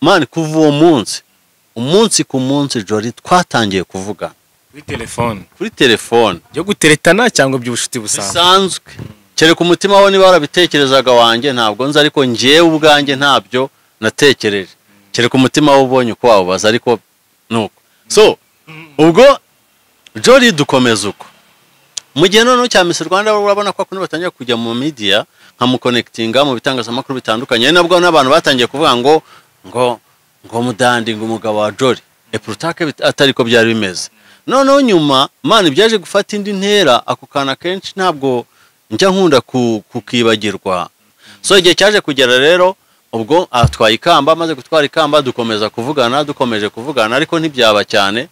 mani kuva uwo umunsi ku munsi Joly twatangiye kuvuga kuri telefone yo guteretana cyangwa by'ubushuti busanzwe kereka umutima wawe niba warabitekerezaga wanjye ntabwo nzi ariko ngiye ubwanjye ntabyo natekereje kereka umutima wawe ubonye uko wawubaza ariko nuko so ubwo Joly dukomeza uko mu gihe noneho cya Miss Rwanda urabona ko akundi batangiye kujya mu media nka mu connectinga mu bitangazamakuru bitandukanye nabwo n'abantu batangiye kuvuga ngo mudandi ngo umugabo wa Joly epurutake atari ko byari bimeze noneho nyuma mani byaje gufata indi ntera ako kana kenshi ntabwo njya nkunda kukibagirwa so igihe cyaje kugera rero ubwo atwaye ikamba maze gutwara ikamba dukomeje kuvugana ariko ntibyaba cyane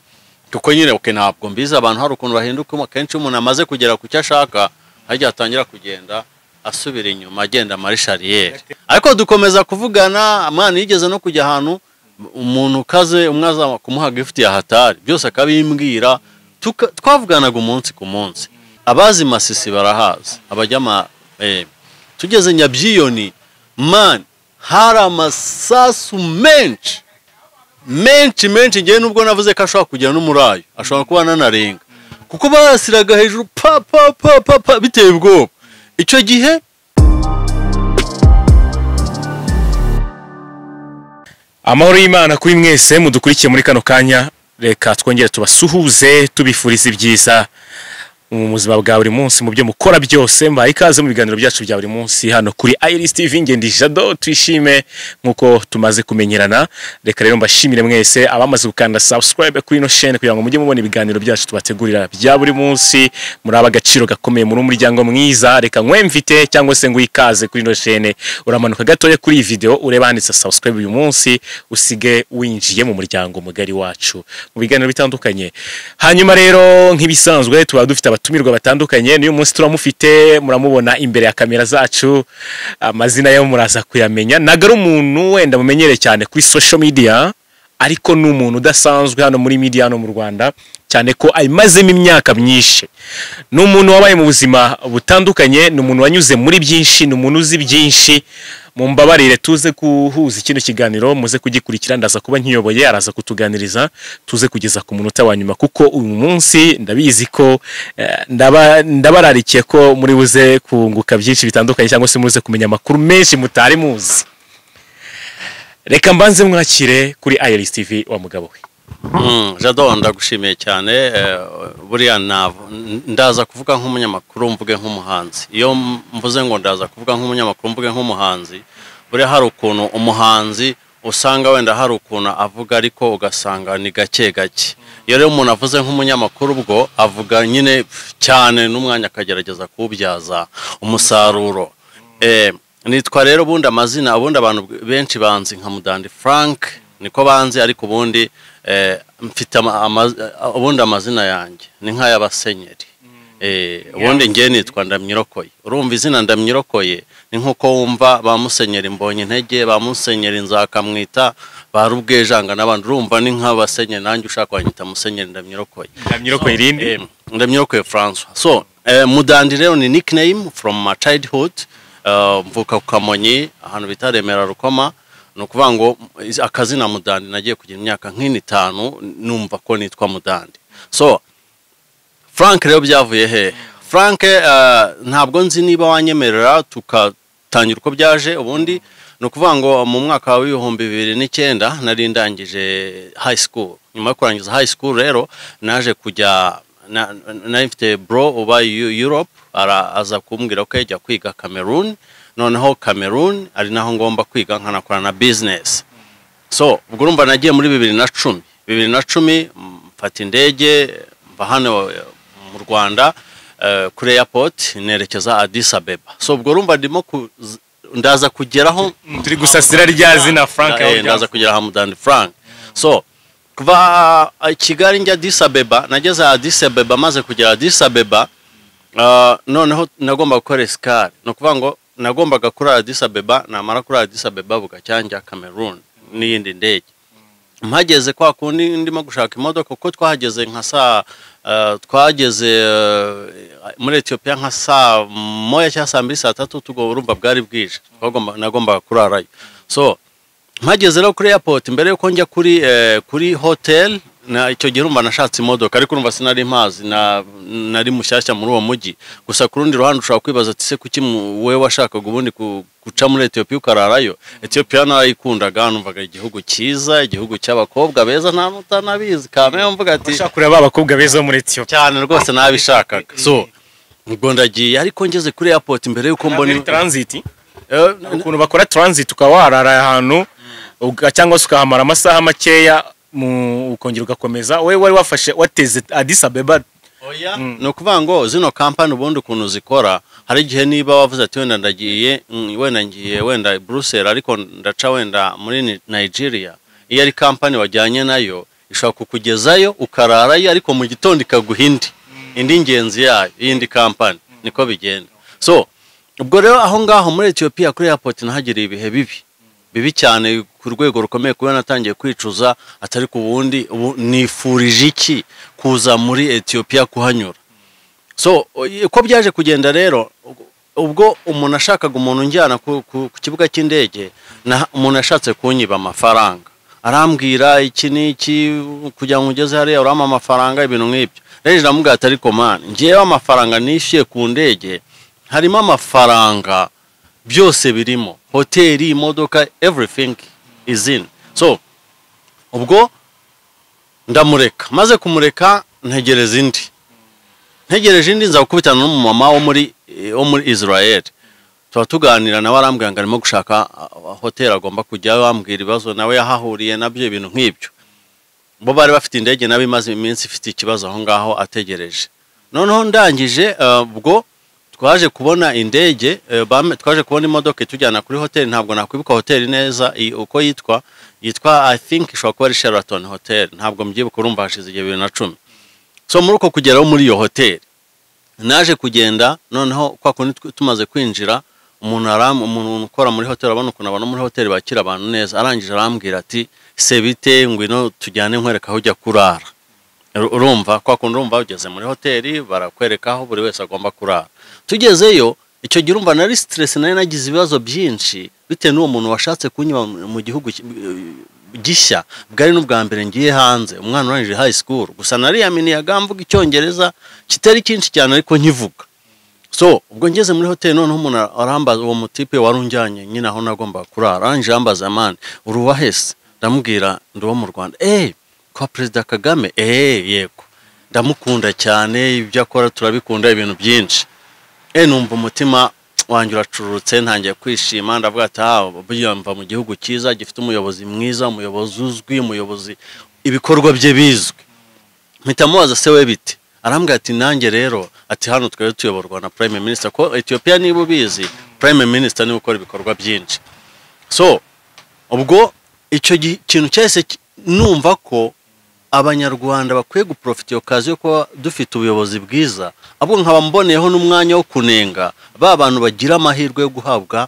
kuko nyine ntabwo mbiza abantu hari ukuntu bahinduka kenshi umuntu amaze kugera ku cyo ashaka hajya atangira kugenda asubira inyuma agenda marishariyeri ariko dukomeza kuvugana mani yigeze no kujya ahantu umuntu kaze umwaza kumuha gift ya hatari byose akabimbwira twavuganaga umunsi ku munsi abazi Masisi barahaza abajyama tugeze Nyabyiyoni man hari amasasu menshi ngiye nubwo navuze ko ashobora kugera n'umurayo ashobora kuba nanarenga kuko barasiraga hejuru pa biteye ubwoba icyo gihe amahoro y'Imana kuri mwese mudukurikiye muri kano kanya reka twongere tubasuhuze tubifuriza ibyiza mu buzima bwa buri munsi mu byo mukora byose mbaye ikaze mu biganiro byacu bya buri munsi hano kuri Iris TV ngendi Jado twishime nkuko tumaze kumenyerana reka rero mbashimire mwese abamaze gukanda subscribe kuri ino chaîne kugira ngo mujye mubona ibiganiro byacu tubategurira bya buri munsi muri abagaciro gakomeye muri umuryango mwiza reka mfite cyangwa se ngo ikaze kuri ino chaîne uramanuka gatoye kuri iyi video ureba handitse subscribe uyu munsi usige winjiye mu muryango mugari wacu mu biganiro bitandukanye hanyuma rero nk'ibisanzwe tuba dufite abatumirwa batandukanye niyo munsi turamufite muramubona imbere ya kamera zacu amazina yo muraza kuyamenya nagara umuntu wenda mumenyere cyane kuri social media ariko n'umuntu udasanzwe hano muri media hano mu Rwanda cyane ko ayimazemo imyaka myinshi n'umuntu wabaye mu buzima butandukanye n'umuntu wanyuze muri byinshi n'umuntu uzi byinshi mumbabarire tuze kuhuza ikintu kiganiro muze kugikurikira ndaza kuba nkiyoboye araza kutuganiriza tuze kugeza ku munota wa nyuma kuko uyu munsi ndabizi ko ndabararikiye ko muri buze kunguka byinshi bitandukanye cyangwa se muze kumenya makuru menshi mutari muzi reka mbanze mwakire kuri Iris TV wa mugabo we Jado ndagushimiye cyane buriya ndaza kuvuga nk'umunyamakuru mvuge nk'umuhanzi iyo mvuze ngo ndaza kuvuga nk'umunyamakuru mvuge nk'umuhanzi buriya hari ukuntu umuhanzi usanga wenda hari ukuntu avuga ariko ugasanga ni gake iyo rero umuntu avuze nk'umunyamakuru ubwo avuga nyine cyane n'umwanya akagerageza kuwubyaza umusaruro nitwa rero bundi amazina ubundi abantu benshi banzi nka Mudandi Frank niko banzi ariko ubundi mfite ubundi amazina yanjye ni nk'ay'abasenyeri ubundi ngiye nitwa Ndamyirokoye urumva izina Ndamyirokoye ni nkuko wumva ba Musenyeri Mbonye Intege ba Musenyeri Nzakamwita ba Rubwejanga n'abandi urumva ni nk'abasenyeri nanjye ushaka kwanyita Musenyeri Ndamyirokoye irindi Ndamyirokoye François so Mudandi rero ni nickname from my childhood mvuka ku Kamonyi ahantu bita Remera Rukoma no kuvuga ngo akazina Mudandi nagiye kugira imyaka nk'itanu numva ko nitwa Mudandi so Frank rero byavuye he Frank ntabwo nzi niba wanyemerera tukatangira uko byaje ubundi no kuvuga ngo mu mwaka wa 2009 nari ndangije high school nyuma yo kurangiza high school rero naje kujya nafite bro uba Europe aza kumbwira ko yajya kwiga Cameroon noneho Cameroon ari naho ngomba kwiga nkanakora na business so ubwo urumva nagiye muri 2010 mfata indege mva hano mu Rwanda kuri airport nerekeza Addis Abeba so ubwo urumva ndimo ndaza kugeraho turi gusasira rya zina Frank ndaza kugera Hamudandi Frank so kuva Kigali njya Addis Abeba nageze Addis Abeba maze kugera Addis Abeba noneho nagomba gukora escale no kuvuga ngo nagombaga kuri Addis Abeba namara kuri Addis Abeba bugacyanja Cameroon n'iyindi ndege mpageze kwa kundi ndimo gushaka imodoka kuko twahageze nka saa twageze muri Ethiopia nka saa moya cyangwa saa 2 saa 3 tugo urumva bwari bwije nagombaga kurarayo so mpageze rero kuri airport mbere yuko njya kuri hotel na icyo gihe urumva nashatse imodoka ariko urumva sinari mpazi nari mushyashya muri uwo mujyi gusa ku rundi ruhande ushobora kwibaza ati se kuki wewe washakaga ubundi guca muri Ethiopia ukararayo Ethiopia narayikundaga numvaga igihugu cyiza igihugu cy'abakobwa beza nta mutanabizi kame mvuga ati ushaka kureba abakobwa beza muri Ethiopia cyane rwose nabishakaga so ubwo ndagiye ariko ngeze kuri airport mbere yuko mbona transit ukuntu bakora transit ukawarara ahantu cyangwa se ukahamara amasaha makeya ukongera ugakomeza wowe wari wafashe wateze Addis Abeba oya no kuvuga ngo zino company ubundi ukuntu zikora hari igihe niba wavuze ati wenda ndagiye wenda Brussels ariko ndaca wenda muri Nigeria iyo ari company wajyanye nayo ishaka kukugezayo ukararayo ariko mu gitondo ikaguhindi indi ngenzi yayo iyindi company niko bigenda so ubwo rero aho ngaho muri Ethiopia kuri airport nahagiriye ibihe bibi cyane ku rwego rukomeye kuba natangiye kwicuza atari ku bundi nifurije iki kuza muri Ethiopia kuhanyura so uko byaje kugenda rero ubwo umuntu ashakaga umuntu njyana ku kibuga cy'indege umuntu yashatse kunyiba amafaranga arambwira iki niki kugira ngo ugeze hariya urama amafaranga ibintu nk'ibyo rero ndamubwira ati ariko man ngiye amafaranga nishyuye ku ndege harimo amafaranga byose birimo hoteli imodoka everything is in so ubwo ndamureka maze kumureka ntegereje indi nza gukubitana n'umumama wo muri Israel tuba tuganira nawe arambwira ngo arimo gushaka hoteli agomba kujyayo ambwira ibibazo nawe yahahuriye nabyo ibintu nk'ibyo bo bari bafite indege nabi maze iminsi ifite ikibazo aho ngaho ategereje noneho ndangije ubwo twaje kubona indege twaje kubona imodoka itujyana kuri hoteli ntabwo nakwibuka hoteli neza uko yitwa I think ishobora kuba ari Sheraton Hotel ntabwo mbyibuka urumva hashize igihe 2010 so muri uko kugeraho muri iyo hoteli naje kugenda noneho kwa kundi tumaze kwinjira umuntu ukora muri hoteli abana ukuntu abana muri hoteli bakira abantu neza arangije arambwira ati se bite ngwino tujyane nkwereka aho ujya kurara urumva kwa kundi urumva ugeze muri hoteli barakwereka aho buri wese agomba kurara tugezeyo icyo gihe urumva nari stress nari nagize ibibazo byinshi bitewe n'uwo muntu washatse kunyiba mu gihugu gishya bwari n'ubwa mbere ngiye hanze umwana urangije high school gusa nari yaminiyaga mvuga icyongereza kitari cyinshi cyane ariko nkivuga so ubwo ngeze muri hoteli noneho umuntu arambaza uwo mutipe warunjyanye nyine aho nagomba kurara arangije ambaza man uruwa hese ndamubwira ndi wo mu Rwanda kwa Perezida Kagame yego ndamukunda cyane ibyo akora turabikunda ibintu byinshi numva umutima wanjye uracururutse ntangiye kwishima ndavuga ati mva mu gihugu cyiza gifite umuyobozi mwiza umuyobozi uzwi umuyobozi ibikorwa bye bizwi mpita mubaza se we bite arambwira ati nanjye rero ati hano twari tuyoborwa na Prime Minister ko Ethiopia niba ubizi Prime Minister ni ukora ibikorwa byinshi so ubwo icyo kintu cyese numva ko Abanyarwanda bakwiye guprofita okaziyo ko dufite ubuyobozi bwiza abwo nkaba mboneyeho n'umwanya wo kunenga bantu bagira amahirwe yo guhabwa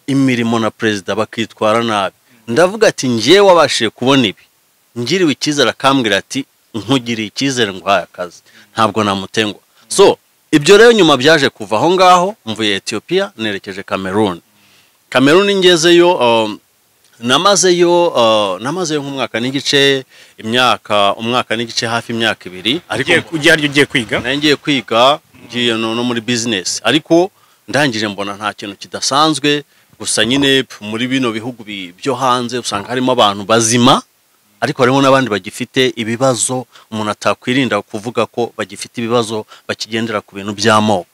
imirimo na Perezida bakitwara nabi ndavuga ati ngiye wabashije kubona ibi ngiriwe icyizere akambwira ati nkugiriye icyizere ngwaye akazi ntabwo namutengwa so ibyo rero nyuma byaje kuva aho ngaho mvuye Ethiopia nerekeje Cameroon ngezeyo namazeyo nk'umwaka n'igice umwaka n'igice hafi imyaka 2 ariko ugiye kwiga ngiye kwiga ngiye no muri business ariko ndangije mbona nta kintu kidasanzwe gusa nyine muri bino bihugu byo hanze usanga harimo abantu bazima ariko harimo n'abandi bagifite ibibazo umuntu atakwirinda kuvuga ko bagifite ibibazo bakigendera ku bintu by'amoko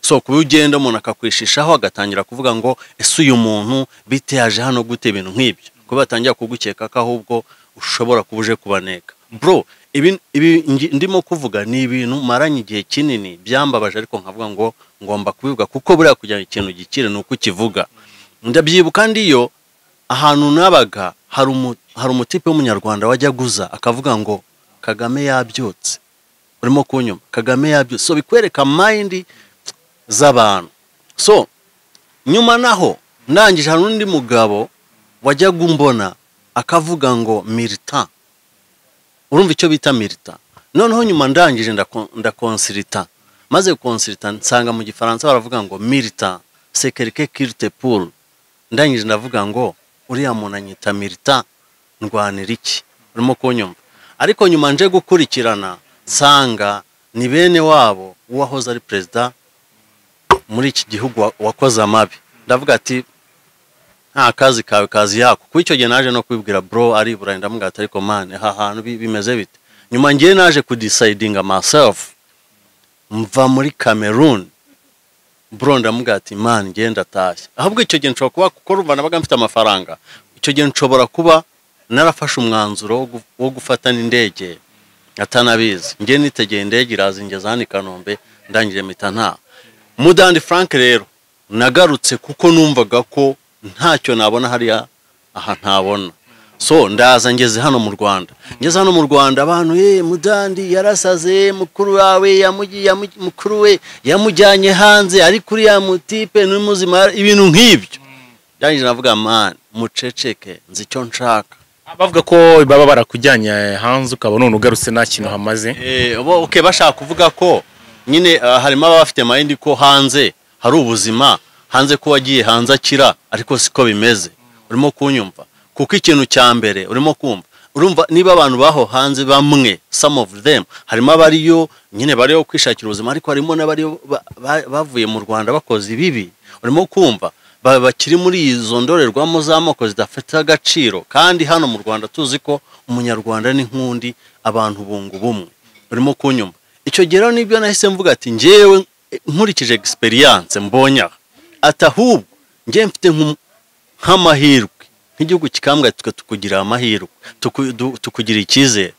so kuba ugenda umuntu akakwishishaho agatangira kuvuga ngo ese uyu muntu bite yaje hano gute ibintu nk'ibyo kuba batangira kugukeka ko ahubwo ushobora kubuje kubaneka bro ibi ndimo kuvuga ni ibintu maranye igihe kinini byambabaje ariko nkavuga ngo ngomba kubivuga kuko buriya kugira ikintu gikire nuko kivuga ndabyibuka ndiyo ahantu nabaga hari umutipe w'umunyarwanda wajya guza akavuga ngo Kagame yabyotse urimo kunyuma Kagame yabyotse so bikwereka mind z'abantu so nyuma naho ndangije hari undi mugabo wajya gumbona akavuga ngo militant urumva icyo bita militant noneho nyuma ndangije ndakonsilita maze konsilita nsanga mu gifaransa baravuga ngo militant c'est quelqu'un qui lutte pour ndangije ndavuga ngo uriya muntu anyita militant ndwanira iki urimo kunyumva ariko nyuma nje gukurikirana nsanga ni bene wabo uwahoze ari perezida muri iki gihugu wakoze amabi ndavuga ati nta kazi kawe kazi yako kuko icyo gihe naje no kwibwira bro ari burayi ndamuga ati ariko man ha hantu bimeze bite nyuma ngiye naje kudecidinga myself mva muri Cameroon bro ndamuga ati man ngiye ndatashye ahubwo icyo gihe nshobora kuba kuko urumva nabaga mfite amafaranga icyo gihe nshobora kuba narafashe umwanzuro wo gufata n'indege atanabizi ngiye nitegeye indege irazinjeza hano i Kanombe ndangije mpita nta Mudandi Frank rero nagarutse kuko numvaga ko ntacyo nabona hariya aha ntabona so ndaza ngeze hano mu Rwanda ngeze hano mu Rwanda abantu Mudandi yarasaze mukuru wawe mukuru we yamujyanye hanze ari kuri ya mutipe n'umuzima ibintu nk'ibyo ndangije navuga man muceceke nzi icyo nshaka bavuga ko baba barakujyanye hanze ukaba none ugarutse nta kintu hamaze okay bashaka kuvuga ko nyine harimo abafite mind ko hanze hari ubuzima hanze ko wagiye hanze akira ariko siko bimeze urimo kunyumva kuko ikintu cya mbere urimo kumva urumva niba abantu baho hanze bamwe some of them harimo abariyo nyine bariyo kwishakira ubuzima ariko harimo n'abariyo bavuye mu Rwanda bakoze ibibi urimo kumva bakiri muri izo ndorerwamo z'amoko zidafite agaciro kandi hano mu Rwanda tuzi ko umunyarwanda ni nkundi abantu bungu bumwe urimo kunyumva icyo gero nibyo nahise mvuga ati njewe nkurikije experience mbonya atahubwo nje mfite nk'amahirwe nk'igihugu kikambwa tukugira amahirwe tukugira ikizere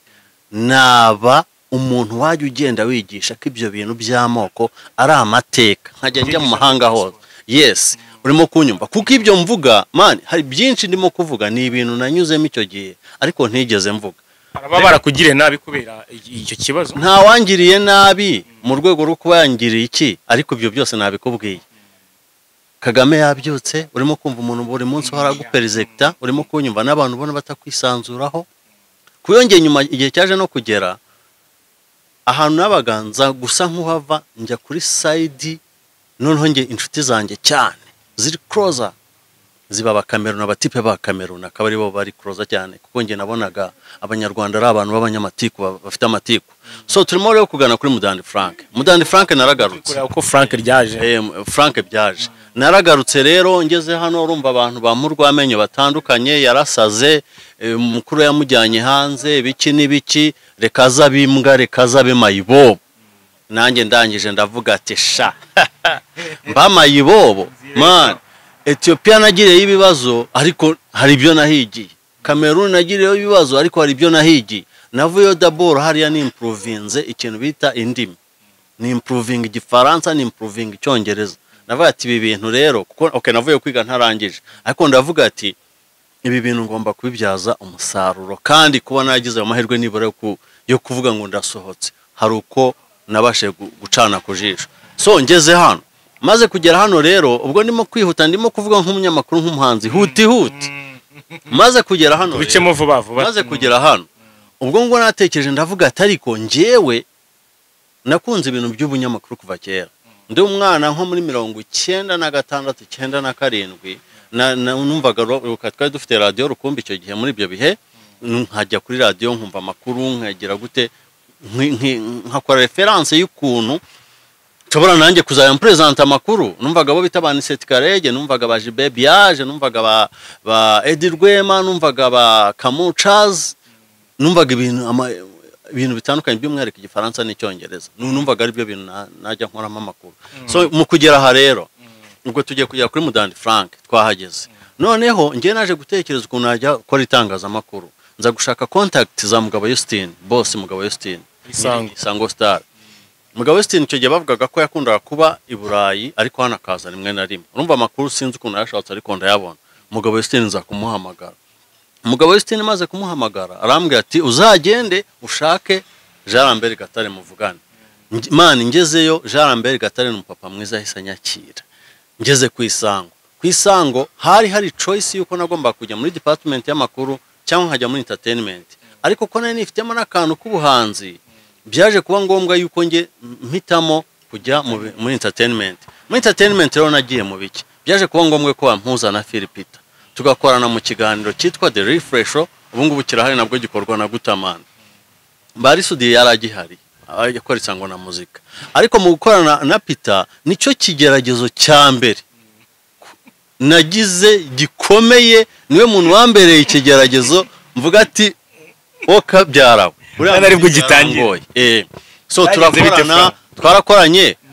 naba umuntu waje ugenda wigisha ko ibyo bintu by'amoko ari amateka nkajya njya mu mahanga hose yes urimo kunyumva kuko ibyo mvuga man hari byinshi ndimo kuvuga ni ibintu nanyuzemo icyo gihe ariko ntigeze mvuga baba barakugiriye nabi kubera icyo kibazo nta wangiriye nabi mu rwego rwo kuba yangiriye iki ariko ibyo byose nabikubwiye Kagame yabyutse urimo kumva umuntu buri munsi uhora guperizekta urimo kunyumva n'abantu ubona batakwisanzuraho kuyongeye nyuma igihe cyaje no kugera ahantu nabaganza gusa nk'uhava njya kuri side noneho nge inshuti zanjye cyane ziri closer ziba bakameruna abatipe ba Cameroon akaba ari bo bari closer cyane kuko nge nabonaga abanyarwanda ari abantu b'abanyamatiku bafite amatiku so turimo rero kugana kuri Mudandi Frank naragarutse uko Frank ryaje Frank byaje naragarutse rero ngeze hano urumva abantu bamurwamenyo batandukanye yarasaze mukuru yamujyanye hanze biki nibiki rekaza bimbwa rekaza be mayibobo nanjye ndangije ndavuga ati sha mba mayibobo man Ethiopia nagiriye ibibazo ariko hari ibyo nahigiye Cameroon nagiriye ibibazo ariko hari ibyo nahigiye navuyo d'abord hariya ni improvinze ikintu bita indimi ni improving igifaransa ni improving icyongereza navuga ati ibi bintu rero kuko okay navuye kwiga ntarangije ariko ndavuga ati ibi bintu ngomba kubibyaza umusaruro kandi kuba nagize amahirwe nibura yo kuvuga ngo ndasohotse hari uko nabashe gucana kujisho so ngeze hano maze kugera hano rero ubwo ndimo kwihuta ndimo kuvuga nk'umunyamakuru nk'umuhanzi huti maze kugera hano bicemo vuba maze kugera hano ubwo ngo natekereje ndavuga ati ariko njewe nakunze ibintu by'ubunyamakuru kuva kera ndi umwana nko muri 96 97 numvaga twari dufite radio rukumbi icyo gihe muri ibyo bihe nkajya kuri radio nkumva amakuru nkagira gute nkakora reference y'ukuntu nshobora nanjye kuzaya presenter amakuru numvaga bo bitabana Setkarege numvaga ba Jibebiage numvaga ba Edirwema numvaga ba Kamuchaz numvaga ibintu bitandukanye by'umwihariko igifaransa n'icyongereza numvaga ari byo bintu najya nkoramo amakuru so mu kugera aha rero ubwo tugiye kujya kuri Mudandi Frank twahageze noneho ngiye naje gutekereza ukuntu najya gukora itangazamakuru nza gushaka contact za Mugabo Justin boss Mugabo Justin Isango Star Mugabo Justin icyo gihe bavugaga ko yakundaga kuba i Burayi ariko hano akaza rimwe na rimwe urumva amakuru sinzi ukuntu yashatse ariko ndayabona Mugabo Justin nza kumuhamagara Mugabo Justin maze kumuhamagara arambwira ati uzagende ushake Jean Gatare muvugane man ngezeyo Jean Gatare n'umupapa mwiza ahise nyakira ngeze ku Isango hari choice yuko nagomba kujya muri department y'amakuru cyangwa nkajya muri entertainment ariko ko nari nifitemo n'akantu k'ubuhanzi byaje kuba ngombwa yuko nge mpitamo kujya muri entertainment rero nagiye mu biki byaje kuba ngombwa ko bampuza na Philipita tugakorana mu kiganiro cyitwa The Refresh, ubu ngubu kirahari nabwo gikorwa na Gutamana. Bari studio yaragihari yakora isango na muzika, ariko mu gukorana na Peter nico kigeragezo cya mbere nagize gikomeye, niwe muntu wambereye ikigeragezo mvuga ati oka byarawe uriya aribwo gitangiye. So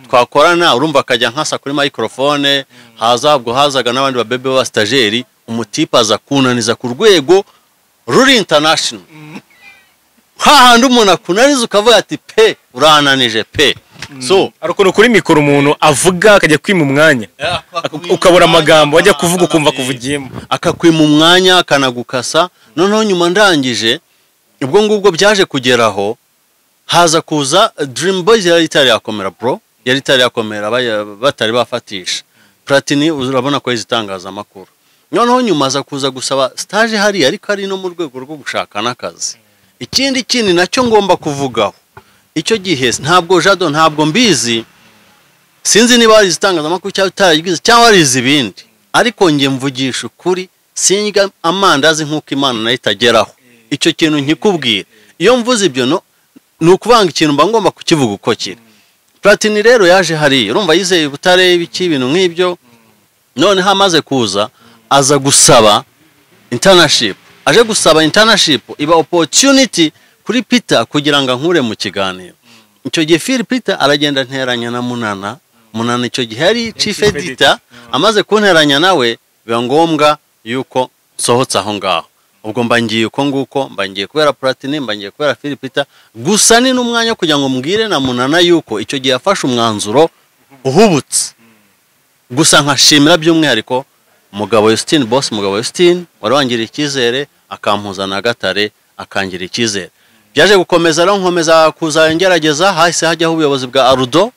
twakorana urumva akajya nkasa kuri microphone, hazaga n'abandi babebe ba stagiaire, umutipa aza kunaniza ku rwego ruri international. Hahandi umuntu akunaniza ukavuga ati pe urananije pe. So aruko kuri mikoro umuntu avuga akajya kwima umwanya, ukabura amagambo wajya kuvuga ukumva kuvugiyemo, akakwima umwanya akanagukasa. Noneho nyuma ndangije ubwo ngubwo byaje kugeraho, haza kuza Dream Boys yari itari yakomera bro, yari itari yakomera batari bafatisha Platini, urabona ko izitangaza makuru. Noneho nyuma aza kuza gusaba stage hari, ariko ari no mu rwego rwo gushaka n'akazi. Ikindi nacyo ngomba kuvugaho, icyo gihe ntabwo Jado, ntabwo mbizi, sinzi niba ari izitangaza makuru cyangwa utaragize cyangwa ari izibindi, ariko nge mvugisha ukuri singa amandazi nk'uko Imana nayo itageraho. Icyo kintu nkikubwira, iyo mvuze ibyo no nukubanga ikintu mba ngomba kukivuga uko kiri. Platini rero yaje hari, urumva yizeye Butare ibiki ibintu nk'ibyo. None hamaze kuza aza gusaba internship, aje gusaba internship iba opportunity kuri Peter kugira ngo nkure mu kiganiro. Icyo gihe Phil Peter aragenda nteranya na Munana icyo gihe ari chief editor, amaze kunteranya nawe biba ngombwa yuko sohotsa aho ngaho. Ubwo mbangiye uko nguko, mbangiye kubera Platini, mbangiye kubera Phil Peter, gusa ni n'umwanya kugira ngo mbwire na Munana yuko icyo gihe yafashe umwanzuro uhubutse. Gusa nkashimira by'umwihariko umugabo Justin, boss umugabo Justin warwangiriye icyizere, akampuza na Gatare akangira icyizere. Byaje gukomeza rero nkomeza kuza ngerageza, hahise hajyaho ubuyobozi bwa Arudo,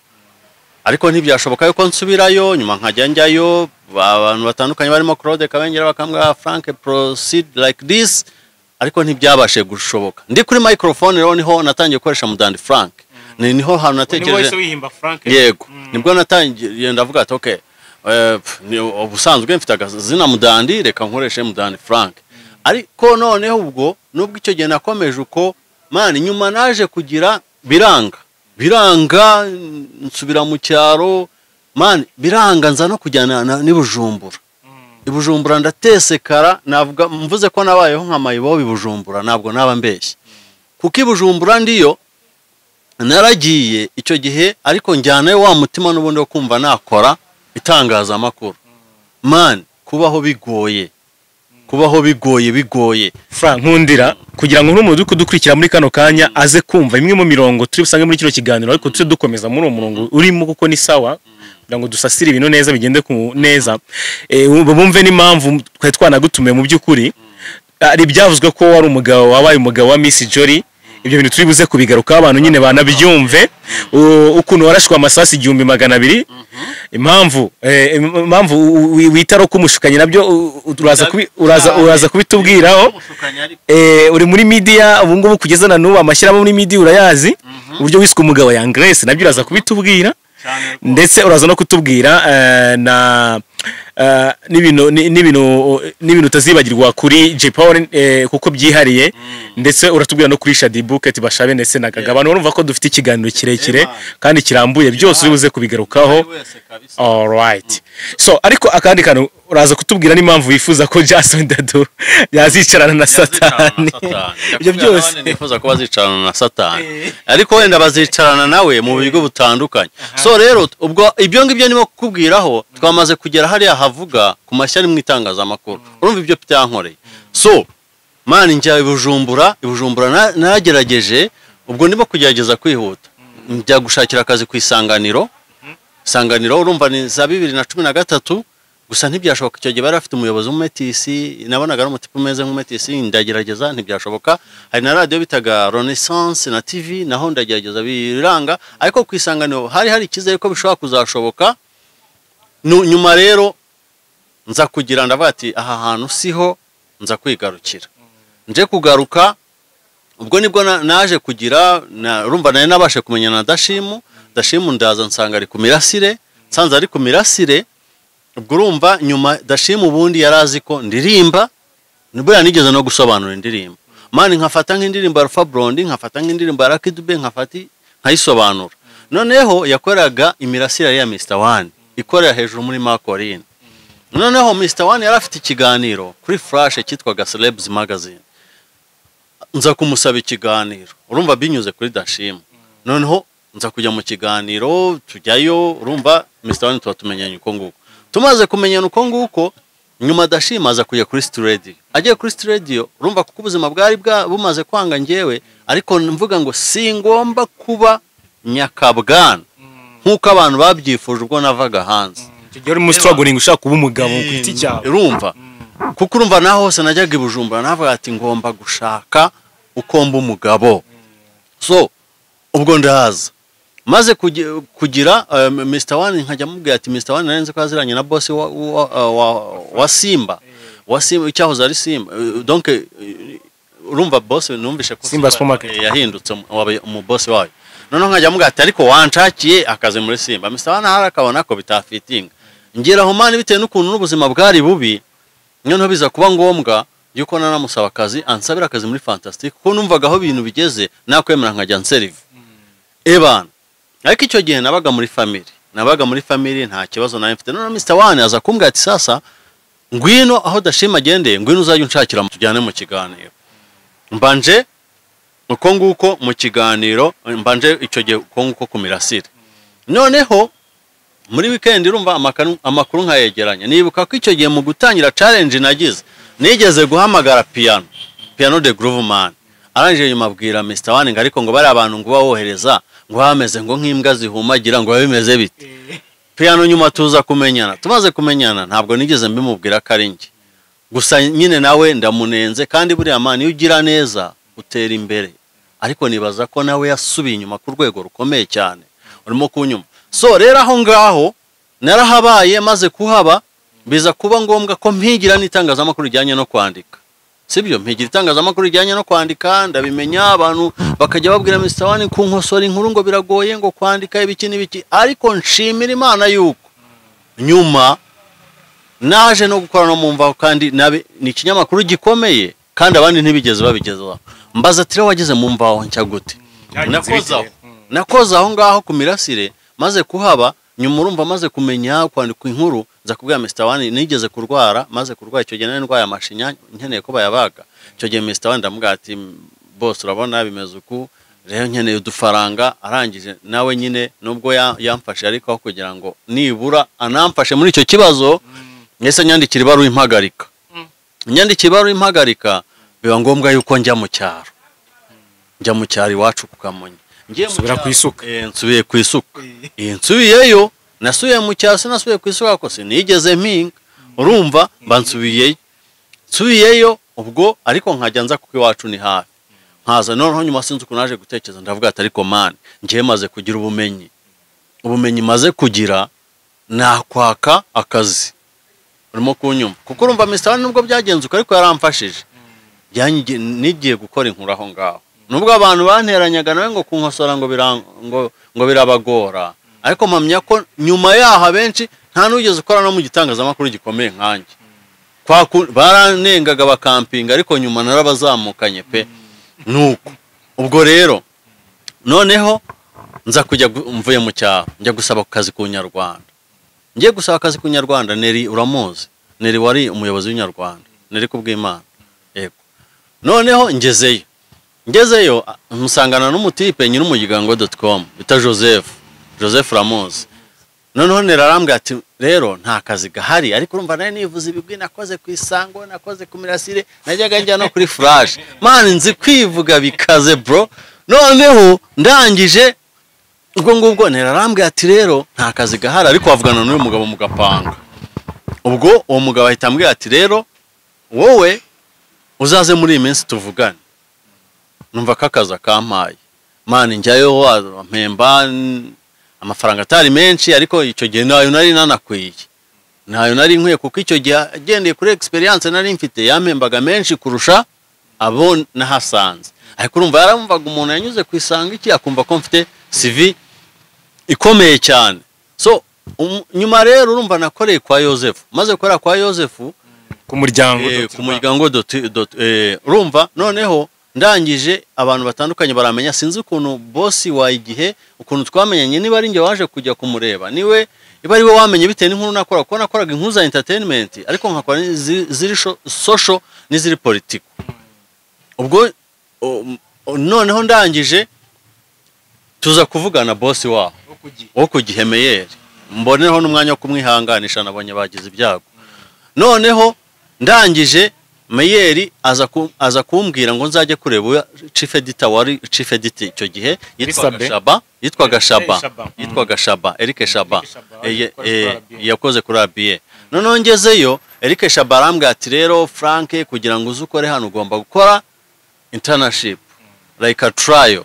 ariko ntibyashoboka yuko nsubirayo. Nyuma nkajya njyayo abantu batandukanye barimo Claude Kabengera bakambwa Frank proceed like this, ariko ntibyabashe gushoboka. Ndi kuri microphone rero niho natangiye gukoresha Mudandi Frank, niho hano natekereje yego, nibwo natangiye ndavuga ati okay, ubusanzwe mfite akazina Mudandi, reka nkoreshe Mudandi Frank. Ariko noneho ubwo nubwo icyo gihe nakomeje uko nyuma naje kugira biranga nsubira mu cyaro biranga, nza no kujyana n'Ibujumbura. Ibujumbura ndatesekara, navuga mvuze ko nabayeho nka mayibo Ibujumbura, ntabwo naba mbeshye, kuko Ibujumbura ndiyo naragiye icyo gihe, ariko njyanayo wa mutima n'ubundi wo kumva nakora itangaza makuru. Kubaho bigoye Frank nkundira kugira ngo n'umuntu kudukurikira muri kano kanya aze kumva imwe mu mirongo turi busange muri kino kiganiro, ariko tuje dukomeza muri uwo murongo urimo kuko ni sawa, kugira ngo dusasire ibintu neza bigende ku neza. Bumve n'impamvu twari twanagutumiye mu by'ukuri. Ari byavuzwe ko wari umugabo, wabaye umugabo wa Miss Joly. Ibyo bintu turi buze kubigaruka abantu nyine banabyumve, ukuntu warashwe amasasu 200. Impamvu witaro kumushukanye nabyo uraza kubitubwiraho. Uri muri media ubu ngubu kugeza na n'ubu amashyiramo muri media urayazi, uburyo wiswe umugabo ya Grace nabyo uraza kubitubwira, ndetse uraza no kutubwira na n'ibintu utazibagirwa kuri J-Power kuko byihariye, ndetse uratubwira no kuri Shady Bucket bashabe ndetse na Kagabano. Urumva ko dufite ikiganiro kirekire kandi kirambuye, byose uri buze kubigarukaho. All right. So ariko akandi kantu uraza kutubwira n'impamvu wifuza ko Jason Dadu yazicarana na Satani. Ibyo byose nifuza ko bazicarana na Satani, ariko wenda bazicarana nawe mu bigo butandukanye. So rero ubwo ibyo ngibyo nimo kukubwiraho, twamaze kugera hariya havuga ku mashyari mu itangaza makuru. Urumva ibyo byankoreye. So njya Ibujumbura naragerageje, ubwo ndimo kugerageza kwihuta, njya gushakira akazi ku Isanganiro. Urumva ni za 2013, gusa ntibyashoboka. Icyo gihe bari bafite umuyobozi w'umetisi, nabonaga ari umutipe umeze nk'umetisi, ndagerageza ntibyashoboka. Hari na radio bitaga Renaissance na TV, naho ndagerageza biranga, ariko ku Isanganiro hari ikizere ko bishobora kuzashoboka. Nyuma rero nza kugira ndavuga ati aha hantu siho, nza kwigarukira. Nje kugaruka ubwo nibwo naje kugira urumva naye nabashe kumenyana na Dashimu ndaza nsanga ari ku Mirasire, nsanze ari ku Mirasire. ubwo urumva nyuma dashima ubundi yarazi ko ndirimba nibwo yanigeze no gusobanura indirimbo mani nkafata nk'indirimbo ya Alpha Blondy nkafata nk'indirimbo ya Lucky Dube nkayisobanura noneho yakoraga imirasire ya Mr. One ikorera hejuru muri Makorine noneho Mr. One yari afite ikiganiro kuri Flash cyitwaga Celebs Magazine nza kumusaba ikiganiro urumva binyuze kuri dashima noneho nza kujya mu kiganiro tujyayo urumva Mr. One tumenyanye uko nguko tumaze kumenyana uko nguko nyuma dashima aza kujya kuri studio agiye kuri studio urumva kuko ubuzima bwari bumaze kwanga ngewe ariko mvuga ngo singomba kuba nyakabwana nkuko abantu babyifuje ubwo navaga hanze Tujye uri mu struggling ushaka kuba umugabo ku giti cyawe urumva kuko urumva naho hose najyaga ibujumbura navuga ati ngomba gushaka uko mba umugabo so ubwo ndaza maze kugira Mr. One nkajya mubwira ati Mr. One narenze ko aziranye na boss wa Simba icyahoze ari Simba donc urumva boss numvishe ko Simba supermarket yahindutse mu boss wayo none nkajya mubwira ati ariko wanshakiye akaze muri Simba Mr. One harakabona ko bitafitinga ngira aho mani bitewe n'ukuntu n'ubuzima bwari bubi noneho biza kuba ngombwa yuko nanamusaba akazi ansabira akazi muri Fantastic kuko numvaga aho ibintu bigeze nakwemera nkajya nserve ebana ariko icyo gihe nabaga muri family nta kibazo nawe mfite none Mr. One aza kumbwira ati sasa ngwino aho dashima agendeye ngwino uzajya unshakira tujyane mu kiganiro mbanje uko nguko mu kiganiro mbanje icyo gihe uko nguko ku mirasire noneho muri weekend urumva amakuru nkayegeranya nibuka ko icyo gihe mu gutangira challenge nagize nigeze guhamagara piano de groove man aranje nyuma abwira Mr. One ngo ariko ngo bari abantu ngo bawohereza ngo bameze ngo nk'imbwa zihumagira ngo bimeze bite piano nyuma tuza kumenyana tumaze kumenyana ntabwo nigeze mbimubwira karingi gusa nyine nawe ndamunenze kandi buri amani ugira neza utera imbere ariko nibaza ko nawe yasubiye inyuma ku rwego rukomeye cyane urimo kunyuma so rero aho ngaho narahabaye maze kuhaba biza kuba ngombwa ko mpigira n'itangazamakuru rijyanye no kwandika sibyo mpigira itangazamakuru rijyanye no kwandika ndabimenya abantu bakajya babwira Mr. One ku nkosora inkuru ngo biragoye ngo kwandika ibiki n'ibiki ariko nshimira Imana yuko nyuma naje no gukora no mumvaho kandi ni ikinyamakuru gikomeye kandi abandi ntibigeze babigezaho mbaza tire wageze mumvaho nshya gute nakoze aho ngaho ku mirasire maze kuhaba nyuma urumva maze kumenya kwandika inkuru nza kubwira Mr. One nigeze kurwara maze kurwara icyo gihe ndwaye amashinya nkeneye ko bayabaga icyo gihe Mr. One ndamubwira ati boss urabona bimeze uku rero nkeneye udufaranga arangije nawe nyine nubwo yamfashe ariko kugira ngo nibura anamfashe muri icyo kibazo nese nyandikira ibaruwa impagarika biba ngombwa yuko njya mu cyaro iwacu ku Kamonyi nsubira ku isuka nsubiye ku isuka nsubiyeyo nasubiye mu cyaro sinasubiye ku isuka ko sinigeze mpinga urumva mba nsubiyeyo ubwo ariko nkajya nza kuko iwacu ni hafi nkaza noneho nyuma sinzi uko naje gutekereza ndavuga ati ariko man ngiye maze kugira ubumenyi maze kugira nakwaka akazi urimo kunyuma kuko urumva Mr. One nubwo byagenzuka ariko yaramfashije nigiye gukora inkuru aho ngaho nubwo abantu banteranyaga nawe ngo kunkosora ngo birabagora ariko mpamya ko nyuma yaha benshi nta nugeze ukora no mu gitangazamakuru gikomeye nkanjye baranengaga bakampinga ariko nyuma narabazamukanye pe nuko ubwo rero noneho nza kujya mvuye mu cyaro njya gusaba akazi ku Nyarwanda ngiye gusaba akazi ku Nyarwanda Neri uramuzi Neri wari umuyobozi w'Inyarwanda Neri kubw'Imana yego noneho ngezeyo musangana n'umutipe nyirumugigango.com bita Joseph Ramos noneho nerarambwa ati rero nta kazi gahari ariko urumva naye nivuze ibigwi nakoze ku Isango nakoze ku Mirasire najyaga njya no kuri Flash man nzi kwivuga bikaze bro noneho ndangije ubwo ngubwo nerarambwa ati rero nta kazi gahari ariko wavugana n'uyu mugabo mugapanga ubwo uwo mugabo ahita ambwira ati rero wowe uzaze muri iyi minsi tuvugane numva kakaza kampaye man njyayo wampemba amafaranga atari menshi ariko icyo gihe nayo nari nanakwiye nayo nari nkwiye kuko icyo gihe agendeye kuri experience nari mfite yampembaga menshi kurusha abo nahasanze ariko urumva yaramvaga umuntu yanyuze ku Isanga iki akumva ko mfite CV ikomeye cyane so nyuma rero urumva nakoreye kwa Yozefu, maze gukora kwa Yozefu ku muryango ku muryango urumva noneho ndangije abantu batandukanye baramenya, sinzi ukuntu bosi wa igihe ukuntu twamenyanye, niba ari nge waje kujya kumureba niwe iba ari we wamenye bitewe n'inkuru nakora, kuko nakoraga inkuru za entertainment ariko nkakora ziri social n'iziri politiko. Ubwo noneho ndangije tuza kuvugana bosi waho wo kugihe Meyeri, mboneho n'umwanya wo kumwihanganisha, nabonye bagize ibyago. Noneho ndangije Meyeri aza kumbwira ngo nzajye kureba chief editor, wari chief editor icyo gihe yitwaga Shaba Eric Shaba yakoze kuri Nabaye. Noneho ngezeyo Eric Shaba arambwira ati rero Frank, kugira ngo uzukore hano ugomba gukora internship like a trial.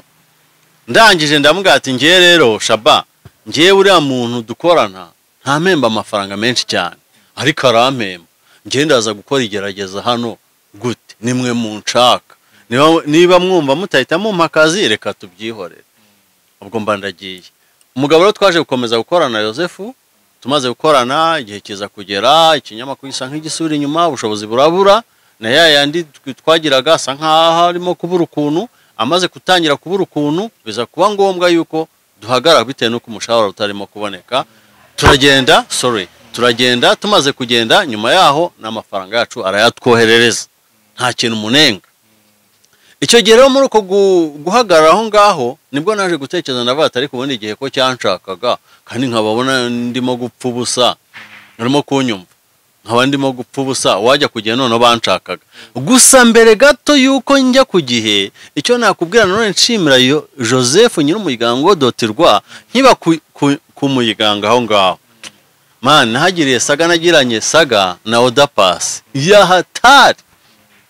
Ndangije ndamubwira ati ngiye rero Shaba, ngiye uriya muntu dukorana nta mpemba amafaranga menshi cyane, ariko arampemba, ngiye ndaza gukora igerageza hano gute, nimwe munshaka, niba mwumva mutahita mumpa akazi reka tubyihorere. Ubwo mba ndagiye. Umugabo rero twaje gukomeza gukorana Yozefu, tumaze gukorana igihe kiza kugera, ikinyamakuru gisa nk'igisura inyuma, ubushobozi burabura, na yandi twagiraga asa nkaho harimo kubura ukuntu. Amaze kutangira kubura ukuntu biza kuba ngombwa yuko duhagarara bitewe n'uko umushahara utarimo kuboneka. Turagenda, tumaze kugenda nyuma yaho n'amafaranga yacu arayatwoherereza, nta kintu munenga. Icyo gihe rero muri uko guhagarara aho ngaho nibwo naje gutekereza, ndavuga ati ariko ubundi igihe ko cyanshakaga kandi nkababona ndimo gupfa ubusa, narimo kunyumva nkaba ndimo gupfa ubusa, wajya kugihe none banshakaga. Gusa mbere gato yuko njya ku gihe, icyo nakubwira none nshimira Joseph nyir'umuryango dotirwa nkiba ku muyiganga aho ngaho, man nahagiriye saga, nagiranye saga na Oda Pasi ya hatari.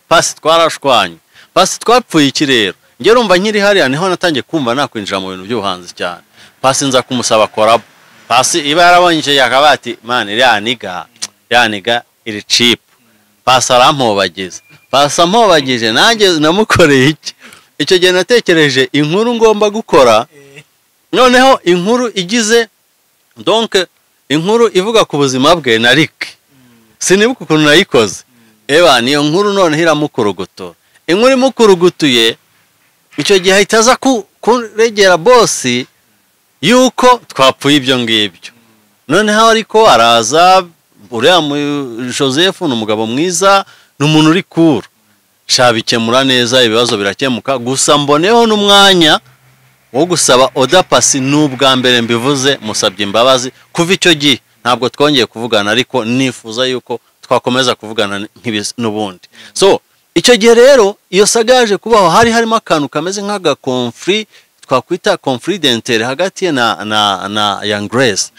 Pasi twarashwanye, Pasi twapfuye iki rero, nge rumva nkiri hariya niho natangiye kumva nakwinjira mu bintu by'ubuhanzi cyane. Pasi nza kumusaba korabo, Pasi iba yarabonye yakabati, man yaniga iri cheap. Pasi arampobagiza, Pasi ampobagije, nanjye namukoreye iki. Icyo gihe natekereje inkuru ngomba gukora, noneho inkuru igize donc inkuru ivuga ku buzima bwe na Reka, sinibuka ukuntu nayikoze. Niyo nkuru none iramukurugutura, inkuru imukurugutuye. Icyo gihe ahitaza kuregera bosi yuko twapfuye ibyo ngibyo. Noneho ariko araza, uriya Joseph ni umugabo mwiza, ni umuntu uri kuru, shabikemura neza, ibibazo birakemuka. Gusa mboneho n'umwanya wo gusaba Oda Pasi, n'ubwa mbere mbivuze, musabye imbabazi. Kuva icyo gihe ntabwo twongeye kuvugana, ariko nifuza yuko twakomeza kuvugana n'ubundi. So icyo gihe rero iyo saga yaje kubaho, harimo akantu kameze nk'aga conflit, twakwita conflit d'intérêt hagati ye na Young Grace.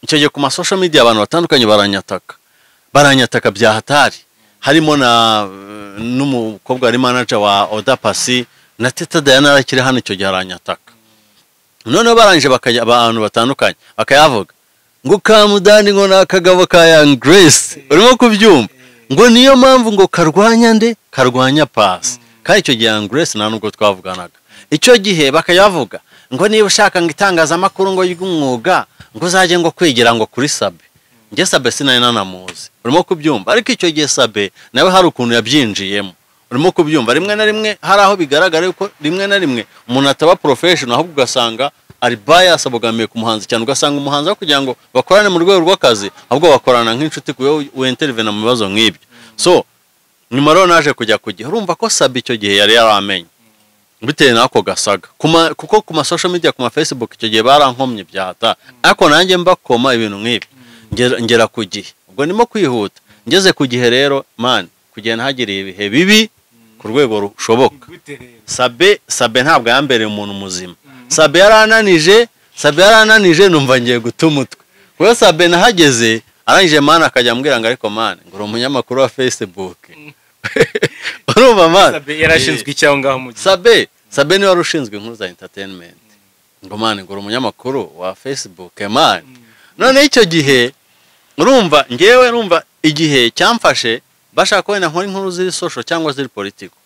Icyo gihe ku ma social media abantu batandukanye baranyataka bya hatari, harimo n'umukobwa ari manager wa Oda Pasi na Teta Diana arakiri hano. Icyo gihe aranyataka, noneho barangije bakajya abantu batandukanye bakayavuga ngo Kamudani ngo nakagabo ka Young Grace, urimo kubyumva, ngo niyo mpamvu ngo karwanya Pasi. Kandi icyo gihe Young Grace nta nubwo twavuganaga. Icyo gihe bakayavuga ngo niba ushaka ngo itangazamakuru ngo y'umwuga ngo uzajye ngo kwigira ngo kuri Sabe. Nge Sabe sinari nanamuzi, urimo kubyumva. Ariko icyo gihe Sabe nawe hari ukuntu yabyinjiyemo, urimo kubyumva. Rimwe na rimwe hari aho bigaragara yuko rimwe na rimwe umuntu ataba professional, ahubwo ugasanga ari bias abogamiye ku muhanzi cyane. Ugasanga umuhanzi aho kugira ngo bakorane mu rwego rw'akazi, ahubwo bakorana nk'inshuti kuyo intervene mu bibazo nk'ibyo. So nyuma rero naje kujya kugihe, urumva ko Sabe icyo gihe yari yaramenye bitewe n'ako gasaga, kuko ku ma social media, ku ma Facebook icyo gihe barankomye byahata, ariko nanjye mbakoma ibintu nk'ibi. Ngera ku gihe, ubwo ndimo kwihuta, ngeze ku gihe rero man, kugihe nahagiriye ibihe bibi ku rwego rushoboka. Sabe ntabwo yambereye umuntu muzima. Sabe yarananije, numva ngiye guta umutwe. Kuko Sabe nahageze arangije man akajya ambwira ngo ariko man, ngo umunyamakuru wa Facebook. Urumva man, Sabe yarashinzwe icyaho ngaho mu gihe. Sabe ni wari ushinzwe inkuru za entertainment. Ngo man, ngo umunyamakuru wa Facebook man. None icyo gihe urumva ngewe igihe cyamfashe bashaka wenda nkora inkuru ziri social cyangwa ziri politiko,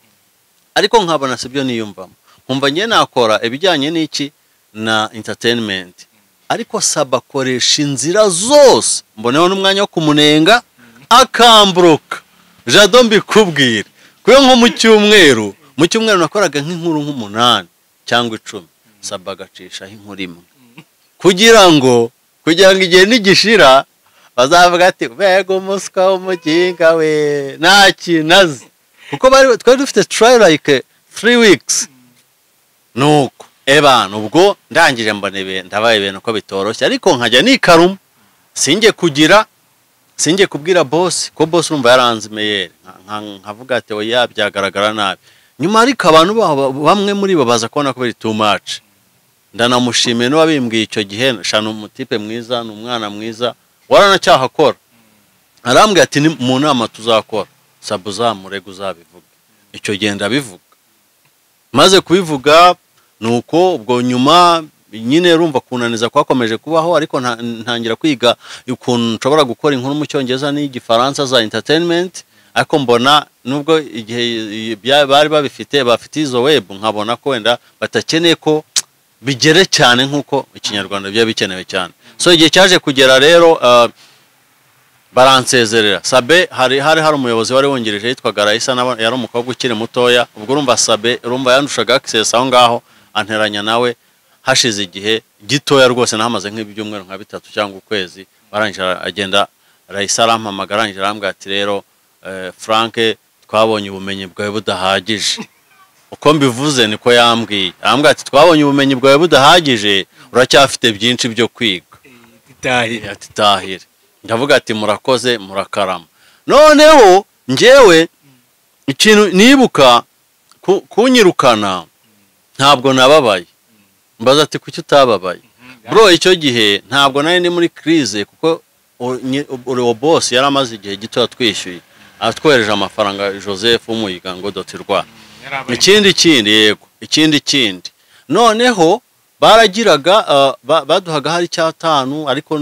ariko nkabona sibyo niyumvamo. Nkumva ngiye nakora ibijyanye n'iki na entertainment, ariko saba akoresha inzira zose mboneho n'umwanya wo kumunenga akamburuka jado mbikubwire kuyo nko mu cyumweru nakoraga nk'inkuru nk'umunani cyangwa 10 saba agacishaho inkuru imwe kugira ngo igihe nigishira bazavuga ati bego umuswa w'umuginga we nta kinazi kuko twari dufite trial like 3 weeks nuko ebana ubwo ndangije mbone ndabaye ibintu ko bitoroshye ariko nkajya nikaruma singe kubwira boss ko boss urumva yaranze mail nkavuga ati oya byagaragara nabi nyuma ariko abantu bamwe muri bo baza kubona ko biri too much ndanamushimiye no wabimbwiye icyo gihe shano umutipe mwiza n'umwana mwiza waranacyahakora arambwiye ati mu nama tuzakora sabu zamurega uzabivuga icyo genda bivuga maze kubivuga nuko ubwo nyuma nyine rumva kunaniza kwakomeje kubaho ariko ntangira kwiga ukuntu nshobora gukora inkuru mu cyongereza n'igifaransa za entertainment ariko mbona nubwo igihe bari bafite izo web nkabona ko wenda batakeneye ko bigere cyane nkuko ikinyarwanda bya bikenewe cyane so igihe cyaje kugera rero baransezerera sabe hari umuyobozi wari wongereje yitwaga Raisa yari umukobwa ukiri mutoya ubwo urumva sabe urumva yandushaga access aho ngaho anteranya nawe hashize igihe gitoya rwose nahamaze nk'ibyumweru nka 3 cyangwa ukwezi barangira agenda Raisa arampamagara arangije arambwira ati rero Frank twabonye ubumenyi bwawe budahagije uko mbivuze niko yambwiye arambwira ati twabonye ubumenyi bwawe budahagije uracyafite byinshi byo kwiga tahire ndavuga ati murakoze murakarama noneho njewe ikintu nibuka kunyirukana ntabwo nababaye mbaza ati kuki utababaye bro icyo gihe ntabwo nari ndi muri crise kuko uriwo boss yaramaze igihe gito atwishyuye atwereje amafaranga Joseph umuyigango dotirwa ikindi noneho baragiraga baduhaga hari cyatanu ariko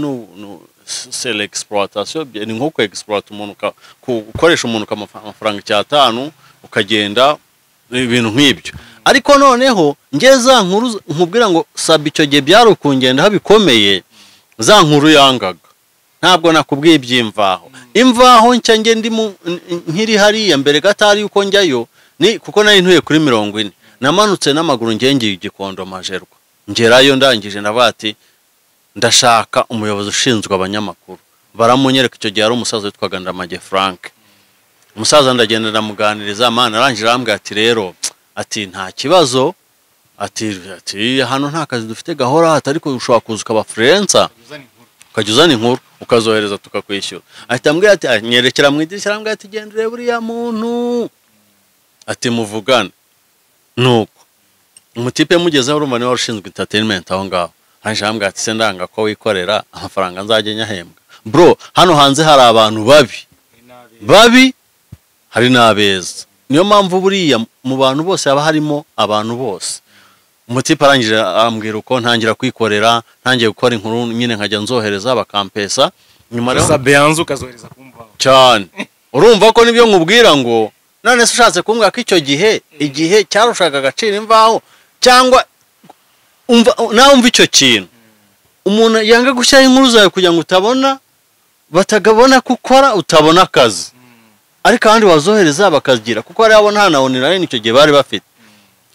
c'est l'exploitation ni nko ku exploit umuntu ukoresha umuntu amafaranga cyatanu ukagenda ibintu nk'ibyo ariko noneho ngeza nkuru nkubwira ngo sabi icyo gihe byari ukungenda habikomeye za nkuru yangaga ntabwo nakubwiye iby'imvaho imvaho nshya nge ndi nkiri hariya mbere gatari uko njyayo ni kuko nari ntuye kuri 40 namanutse n'amaguru ngiye igikondo majerwa ngerayo ndangije nabati ndashaka umuyobozi ushinzwe abanyamakuru baramunyereka icyo gihe ari umusaza witwaga Ndamage Frank umusaza ndagenda ndamuganiriza amana arangije arambwira ati rero ati nta kibazo ati hano nta kazi dufite gahora ariko ushobora kuza ukaba freelancer ukajuzana inkuru ukazohereza tukakwishyura ahita ambwira ati nyerekera mu idirishya arambwira ati gendere buriya muntu ati muvugana nuko umutipe mugezeho urumva niwe ushinzwe entertainment aho ngaho arambwira ati se ndanga ko wikorera amafaranga nzajye nyahembwa bro hano hanze hari abantu babi hari n'abeza niyo mpamvu buriya mu bantu bose haba harimo abantu bose umutipe arangije ambwira uko ntangira kwikorera ntangiye gukora inkuru nyine nkajya nzohereza bakampesa nyuma rero sabe yanzu kazohereza kumva cyane urumva ko nibyo nkubwira ngo none se ushatse kumbwira ko icyo igihe cyarushaga agaciro imvaho cyangwa umva icyo kintu umuntu yanga gushyira inkuru zawe kugira ngo utabona batagabona gukora utabona akazi ariko abandi wazohereza bakagira kuko ari abona hana online icyo gihe bari bafite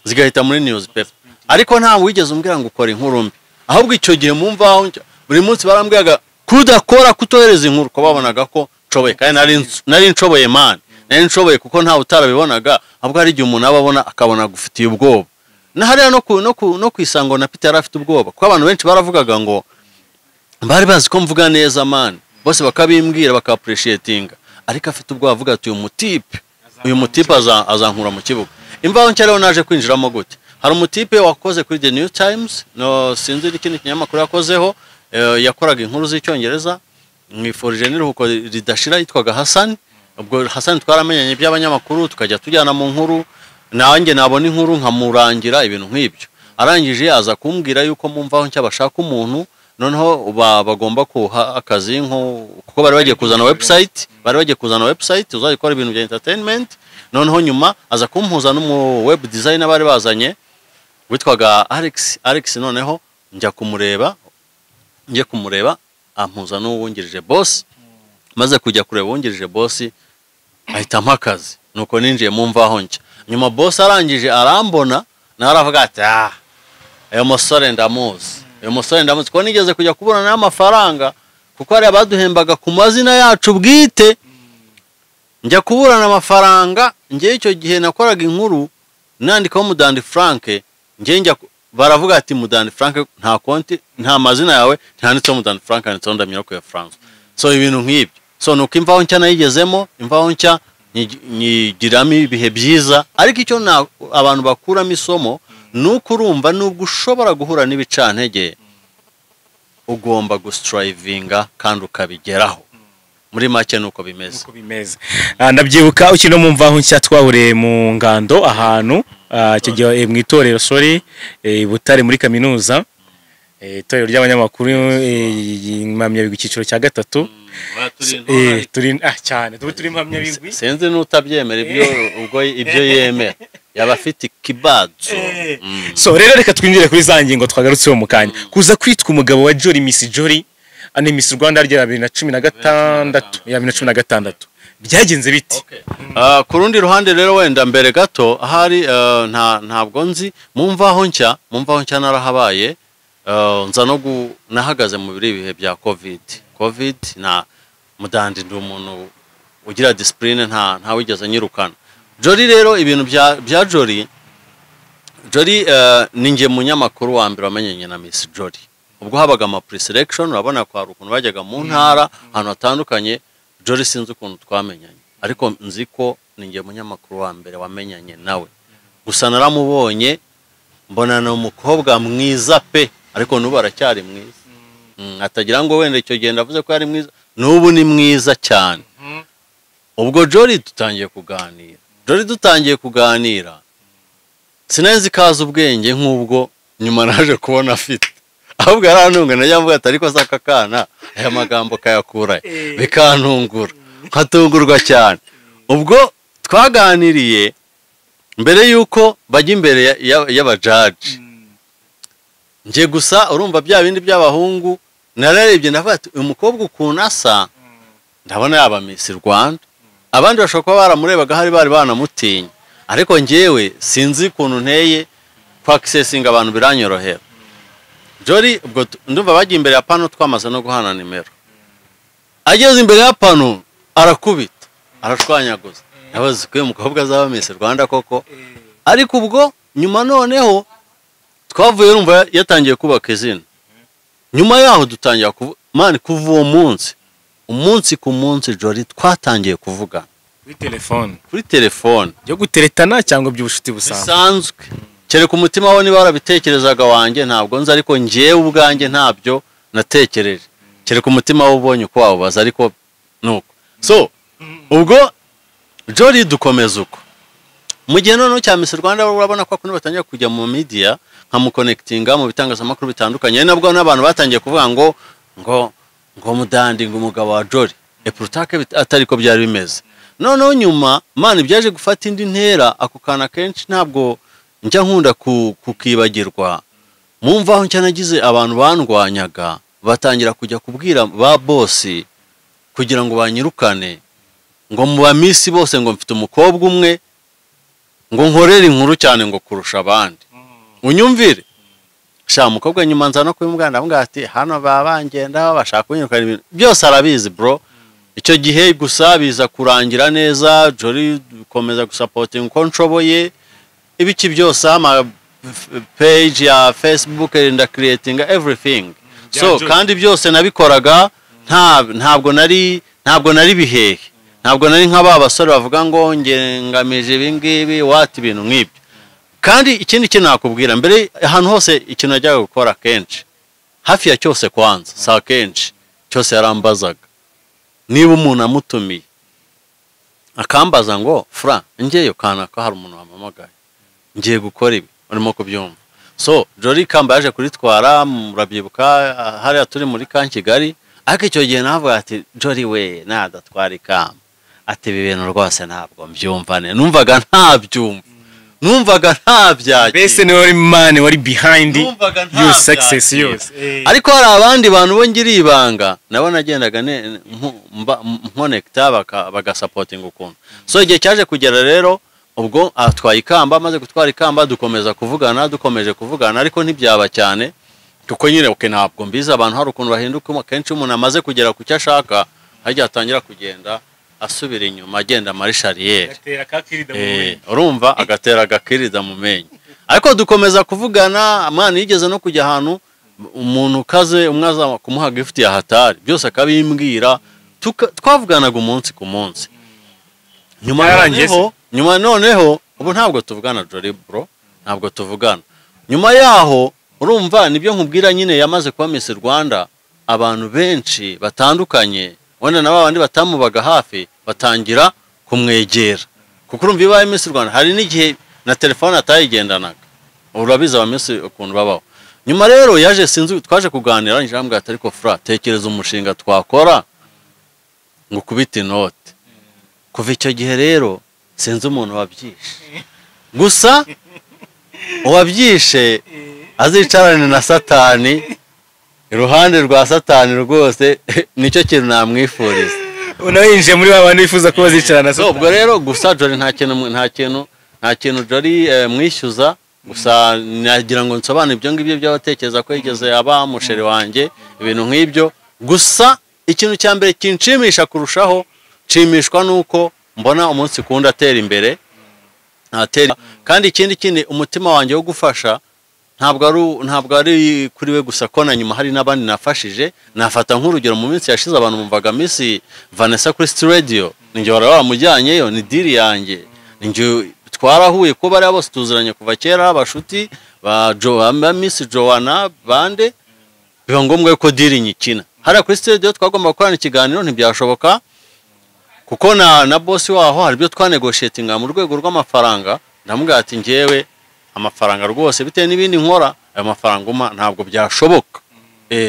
zigahita muri newspaper ariko nta wigeze umbwira ngo ukora inkuru mbi ahubwo icyo gihe mumvaho buri munsi barambwiraga kudakora kutohereza inkuru ko babonaga ko nshoboye kandi nari nshoboye man nari nshoboye kuko nta utarabibonaga ahubwo hari igihe umuntu ababona akabona gufitiye ubwoba na hariya no kwisango na Peter afite ubwoba kuko abantu benshi baravugaga ngo bari bazi ko mvuga neza man bose bakabimbwira bakaappreciatinga ariko afite ubwoba avuga ati uyu mutipe azankura mu kibuga imvaho ncyariho naje kwinjiramo gute hari umutipe wakoze kuri The New Times no sinzi ikindi kinyamakuru yakozeho yakoraga inkuru z'icyongereza mwifurije n'iruhuko ridashira yitwaga Hassan ubwo Hassan twaramenyanye by'abanyamakuru tukajya tujyana mu nkuru nanjye nabona inkuru nkamurangira ibintu nk'ibyo arangije aza kumbwira yuko mumvaho ncyabashaka umuntu noneho bagomba kuha akazi kuko bari bagiye kuzana website uzayikora ibintu bya entertainment noneho nyuma aza kumpuza n'umu web designer bari bazanye witwaga Alex noneho njya kumureba ngiye kumureba ampuza n'uwungirije boss, maze kujya kureba uwungirije boss ahita mpakazi, nuko ninjiye mu mvaho nshya. Nyuma boss arangije arambona naravuga ati ayo musore ndamuzi ko nigeze kujya kuburana n'amafaranga kuko ari abaduhembaga ku mazina yacu bwite. Njya kuburana amafaranga, ngiye icyo gihe nakoraga inkuru nandikaho Mudandi Frank, ngiye baravuga ati Mudandi Frank nta konti, nta mazina yawe ntanditseho Mudandi Frank, handitseho Ndamyirako ya France. So ibintu nk'ibyo, so nuko imvaho nshya nayigezemo, imvaho nshya nyigiramo ibihe byiza. Ariko icyo abantu bakuramo isomo nuko urumva nubwo ushobora guhura n'ibicantege ugomba gustrivinga kandi ukabigeraho. Muri make nuko bimeze. Ndabyibuka ukino mu mvaho nshya twahuriye mu ngando ahantu icyo gihe mu itorero Butare muri kaminuza, itorero ry'abanyamakuru impamyabigwi icyiciro cya 3. Turi cyane turi impamyabigwi, sinzi n'utabyemera ibyo yemera yaba afite ikibazo. So rero reka twinjire kuri za ngingo twagarutseho mu kanya. Kuza kwitwa umugabo wa Joly, Miss Joly ane Miss Rwanda rya 2016 byagenze biti? Ku rundi ruhande rero wenda mbere gato ahari ntabwo nzi mu mvaho nshya narahabaye, nza no nahagaze mu bihe bya covid na Mudandi ndi umuntu ugira discipline, nta wigeze nyirukana. Joly rero ibintu bya Joly ninjye munyamakuru wa mbere wamenyanye na Miss Joly. Ubwo habaga ama pre-selection, urabona ko hari ukuntu bajyaga mu ntara ahantu hatandukanye. Joly sinzi ukuntu twamenyanye, ariko nzi ko ninjye munyamakuru wa mbere wamenyanye nawe. Gusa naramubonye mbona no umukobwa mwiza pe, ariko nubu aracyari mwiza. Atagira ngo wenda icyo gihe ndavuze ko yari mwiza, nubu ni mwiza cyane. Ubwo Joly dutangiye kuganira sinenzi kaza ubwenge nk'ubwo nyuma naje kubona afite. Ahubwo yarantunga najya mvuga ati ariko saka kana aya magambo kayakura bikantungura, nkatungurwa cyane. Ubwo twaganiriye mbere yuko bajya imbere y'abajaji, nje gusa urumva bya bindi by'abahungu nararebye ndavuga ati uyu mukobwa ukuntu asa ndabona yaba Miss Rwanda. Abandi bashobora kuba baramurebaga bari banamutinya, ariko njyewe sinzi ukuntu nteye kwa accessing abantu biranyorohera. Joly ubwo ndumva bagiye imbere ya pano twamaze no guhana nimero. Ageze imbere ya pano arakubita, arashwanyaguza. Nabaze ko uyu mukobwa azaba Miss Rwanda koko. Ariko ubwo nyuma noneho twavuye urumva yatangiye kubaka izina. Nyuma yaho dutangira kuva uwo umunsi ku munsi Joly twatangiye kuvugana kuri telefone yo guteretana cyangwa by'ubushuti busanzwe. Kereka umutima wo niba warabitekerezaga wanjye ntabwo nzi, ariko ngiye ubwanjye ntabyo natekereje. Kereka umutima wo ubonye uko wabaza, ariko nuko. So ubwo Joly dukomeza uko mu gihe noneho cya Miss Rwanda urabona ko kuno batangiye kujya mu media nkamuconnectinga mu bitangazamakuru bitandukanye. Nabwo n'abantu batangiye kuvuga ngo Mudandi umugabo wa Joly, epurutake atari ko byari bimeze. Noneho nyuma byaje gufata indi ntera. Ako kana kenshi ntabwo njya nkunda kukibagirwa. Mu mvaho nshya nagize abantu bandwanyaga batangira kujya kubwira ba boss kugira ngo banyirukane, ngo mu ba Miss bose ngo mfite umukobwa umwe, ngo nkorere inkuru cyane ngo kurusha abandi. Unyumvire sha umukobwa nyuma nza no kubimbwira ndavuga ati hano babangenda bashaka kunyirukana ibintu byose arabizi bro. Icyo gihe gusa biza kurangira neza, Joly komeza gusupporting uko nshoboye ibiki byose, ama page ya Facebook and creating everything. So kandi byose nabikoraga ntabwo nari bihehe, ntabwo nari nk'aba basore bavuga ngo ngamije ibingibi wati ibintu nk'ibyo. Kandi ikindi kintu nakubwira mbere ahantu hose ikintu najyaga gukora kenshi hafi ya cyose kwanza saa kenshi cyose yarambazaga. Niba umuntu amutumiye akambaza ngo fra ngeyo kana ko hari umuntu wamamagaye ngiye gukora ibi, urimo kubyumva. So Joly kamba yaje kuritwara, murabyibuka hariya turi muri Kigali. Ariko icyo gihe navuga ati Joly we nadatwara ikamba ati ibi bintu rwose ntabwo mbyumvane, numvaga ntabyumva numvaga ntabyakira mbese ni wari man wari behind Numvaga your success ntabyakira. yose ariko hari abandi bantu bo ngiriye ibanga nabo nagendaga connecta bagasapotinga ukuntu so igihe cyaje kugera rero ubwo atwaye ikamba amaze gutwara ikamba dukomeje kuvugana ariko ntibyaba cyane kuko nyine ntabwo mbizi abantu hari ukuntu bahinduka kenshi umuntu amaze kugera ku cyo ashaka hajya atangira kugenda asubira inyuma agenda marishariyeri urumva agatera agakirida mu menyo ariko dukomeza kuvugana amana yigeze no kujya ahantu umuntu ukaze umwe aza kumuha gift ya hatari byose akabimbwira twavuganaga umunsi ku munsi nyuma noneho ubu ntabwo tuvugana Joly bro ntabwo tuvugana nyuma yaho urumva nibyo nkubwira nyine yamaze kuba Miss Rwanda abantu benshi batandukanye wenda n'abandi batamubaga hafi batangira kumwegera kuko urumva ibaye Miss Rwanda hari n'igihe na telefone atayigendanaga urabiza aba Miss ukuntu babaho nyuma rero yaje sinzi twaje kuganira njambwa ati ariko fra tekereza umushinga twakora ngo kubita inote kuva icyo gihe rero sinzi umuntu wabyishe gusa uwabyishe azicarane na satani iruhande rwa satani rwose nicyo kintu namwifuriza unayinje muri babandi bifuza ko bazicarana na satani ubwo rero gusa Joly nta kintu Joly mwishyuza gusa nagira ngo nsobanure ibyo ngibyo by'abatekereza ko yigeze aba musheri wanjye ibintu nk'ibyo gusa ikintu cya mbere kinshimisha kurushaho nshimishwa nuko mbona umunsi kundi atera imbere kandi ikindi umutima wanjye wo gufasha ntabwo ari kuri we gusa ko na nyuma hari n'abandi nafashije nafata nk'urugero mu minsi yashize abantu bumvaga Miss Vanessa kuri Radio ninjye waramujyanyeyo ni deal yanjye ninjye twarahuye ko bari bose tuziranye kuva kera abashuti ba Miss Joana bande biba ngombwa ko deal nyikina hari kuri Radio twagomba gukorana ikiganiro ntibyashoboka kuko na boss waho hari byo twanegotiatinga mu rwego rw'amafaranga ndamubwira ati ngewe amafaranga rwose bitewe n'ibindi nkora ayo mafaranga ntabwo byashoboka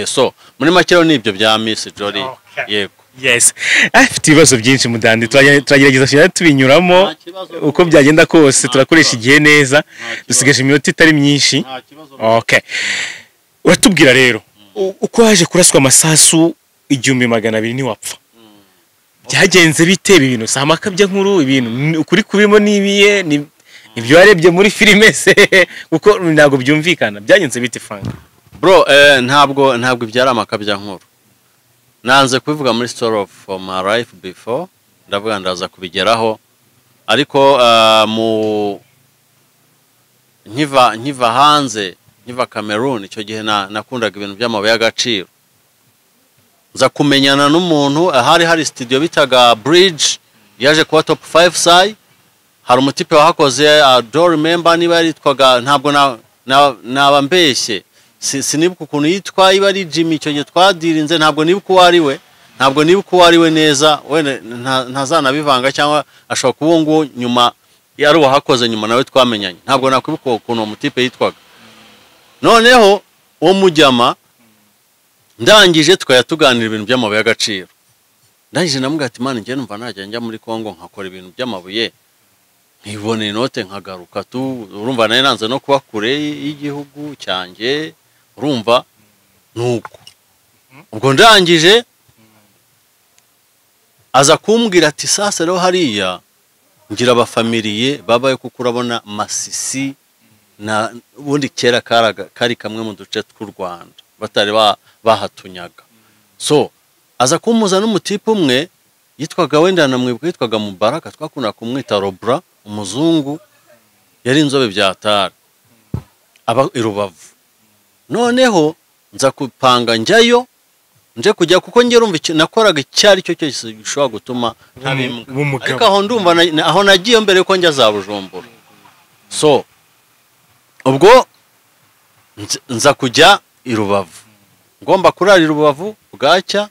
so muri make rero nibyo bya Miss Joly yego yes afite ibibazo byinshi mudandi turagerageza cyane tubinyuramo uko byagenda kose turakoresha igihe neza dusigaje iminota itari myinshi okay uratubwira rero uko haje kuraswa amasasu 1200 ni wapfa byagenze bite ibintu samakabya nkuru ibintu ukuri kubimo nibiye ibyo yarebye muri filime se kuko ntabwo byumvikana byagenze bite Frank bro ntabwo ibyara amakabya nkuru nanze kubivuga muri story of my life before ndavuga ndaza kubigeraho ariko mu nkiva hanze nkiva Cameroon icyo gihe nakundaga ibintu by'amabuye y'agaciro nza kumenyana n'umuntu hari studio bitaga Bridge yaje kuba top 5 sai hari umutipe wahakoze do remember niba yaritwaga ntabwo naba mbeshye sinibuka ukuntu yitwa iba ari Jimmy icyo gihe twadirinze ntabwo nibuka uwo ari we neza wene ntazanabivanga cyangwa ashobora kuba ngo nyuma yari wahakoze nyuma nawe twamenyanye ntabwo nakwibuka ukuntu uwo mutipe yitwaga noneho uwo mujyama ndangije tukayatuganira ibintu by'amabuye y'agaciro ndangije namubwira ati man ngiye numva najya njya muri Kongo nkakora ibintu by'amabuye nkibone inote nkagaruka urumva naye nanze no kuba kure y'igihugu cyanjye urumva nuko ubwo ndangije aza kumbwira ati sasa rero hariya ngira abafamiliye babaye kuko urabona Masisi na ubundi kera kari kamwe mu duce tw'u Rwanda batari bahatunyaga so aza kumuza n'umutipe umwe yitwaga wenda namwibuka yitwaga Mubaraka twakunda kumwita Robra umuzungu yari inzobe byatara aba irubavu noneho nza kupanga njyayo nje kujya kuko nge rumva nakoraga icyari cyo cyose gishobora gutuma ariko aho ndumva aho nagiye mbere yuko njya za Bujumbura so ubwo nza kujya irubavu ngomba kurara irubavu bwacya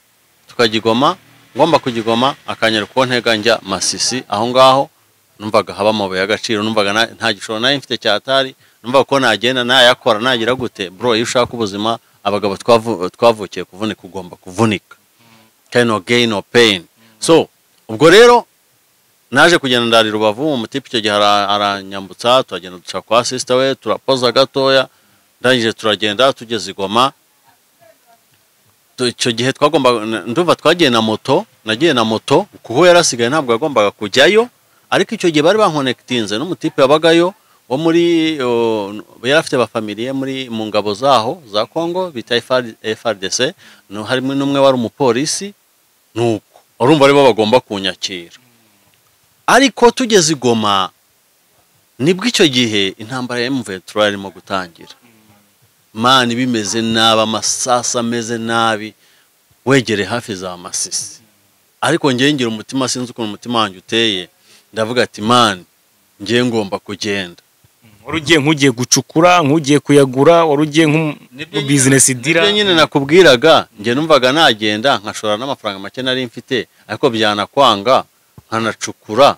tukagigoma ngomba kugigoma akanyera ko ntega njya Masisi aho ngaho numvaga haba amabuye y'agaciro numvaga nta gishoro nayo mfite cyatari numvaga ko nagenda nayakora nagira gute bro iyo ushaka ubuzima abagabo twavukiye kuvunika ugomba kuvunika kind of gain or pain so ubwo rero naje kugenda ndari Rubavu umutipe icyo gihe aranyambutsa turagenda duca kwa sister we turapoza gatoya ndangije turagenda tugeze i Goma icyo gihe twagomba ndumva twagiye na moto nagiye na moto kuko yarasigaye ntabwo yagombaga kujyayo ariko icyo gihe bari banconnectinze n'umutipe wabagayo wo muri yari afite abafamiliye muri mu ngabo zaho za Congo bita FARDC no harimo n'umwe wari umupolisi nuko urumva ari bo bagomba kunyakira ariko tugeze i Goma nibwo icyo gihe intambara ya M23 irimo gutangira mani bimeze nabi amasasu ameze nabi wegere hafi za Masisi ariko ngiye ngira umutima sinzi ukuntu umutima wanjye uteye ndavuga ati mani ngiye ngomba kugenda warugiye nk'ugiye gucukura nk'ugiye kuyagura warugiye nko business dira nyine nakubwiraga ngiye numvaga nagenda nkashora n'amafaranga make nari mfite ariko byanakwanga nkanacukura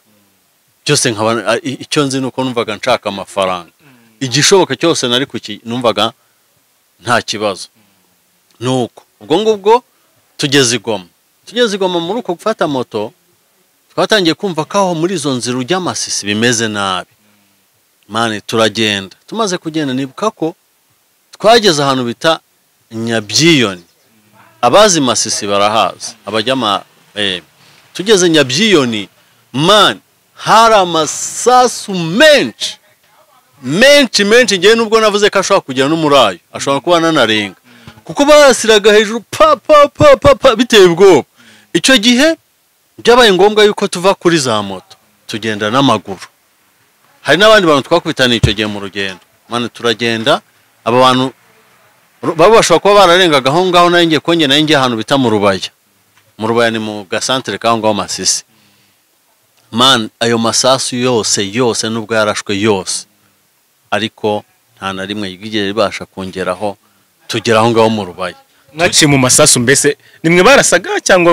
byose nkaba icyo nzi nuko numvaga nshaka amafaranga igishoboka cyose nari kuki numvaga nta kibazo nuko ubwo ngubwo tugeze i Goma muri uko gufata moto twatangiye kumva ko aho muri izo nzira ujya Masisi bimeze nabi mani turagenda tumaze kugenda nibuka ko twageze ahantu bita Nyabyiyoni abazi Masisi barahazi abajya tugeze Nyabyiyoni man hari amasasu menshi ngiye nubwo navuze ko ashobora kugera n'umurayo ashobora kuba nanarenga kuko barasiraga hejuru pa biteye ubwoba icyo gihe byabaye ngombwa yuko tuva kuri za moto tugenda n'amaguru hari n'abandi bantu twakubitaniye icyo gihe mu rugendo mane turagenda aba bantu baba bashobora kuba bararengaga aho ngaho nayo ngiye konge nayo ngiye ahantu bita mu Rubaya ni mu gasantere kaho ngaho Masisi man ayo masasu yose nubwo yarashwe yose ariko nta na rimwe yigeze ribasha kongeraho tugera aho ngaho mu Rubaya mwaciye mu masasu mbese nimwe barasaga cyangwa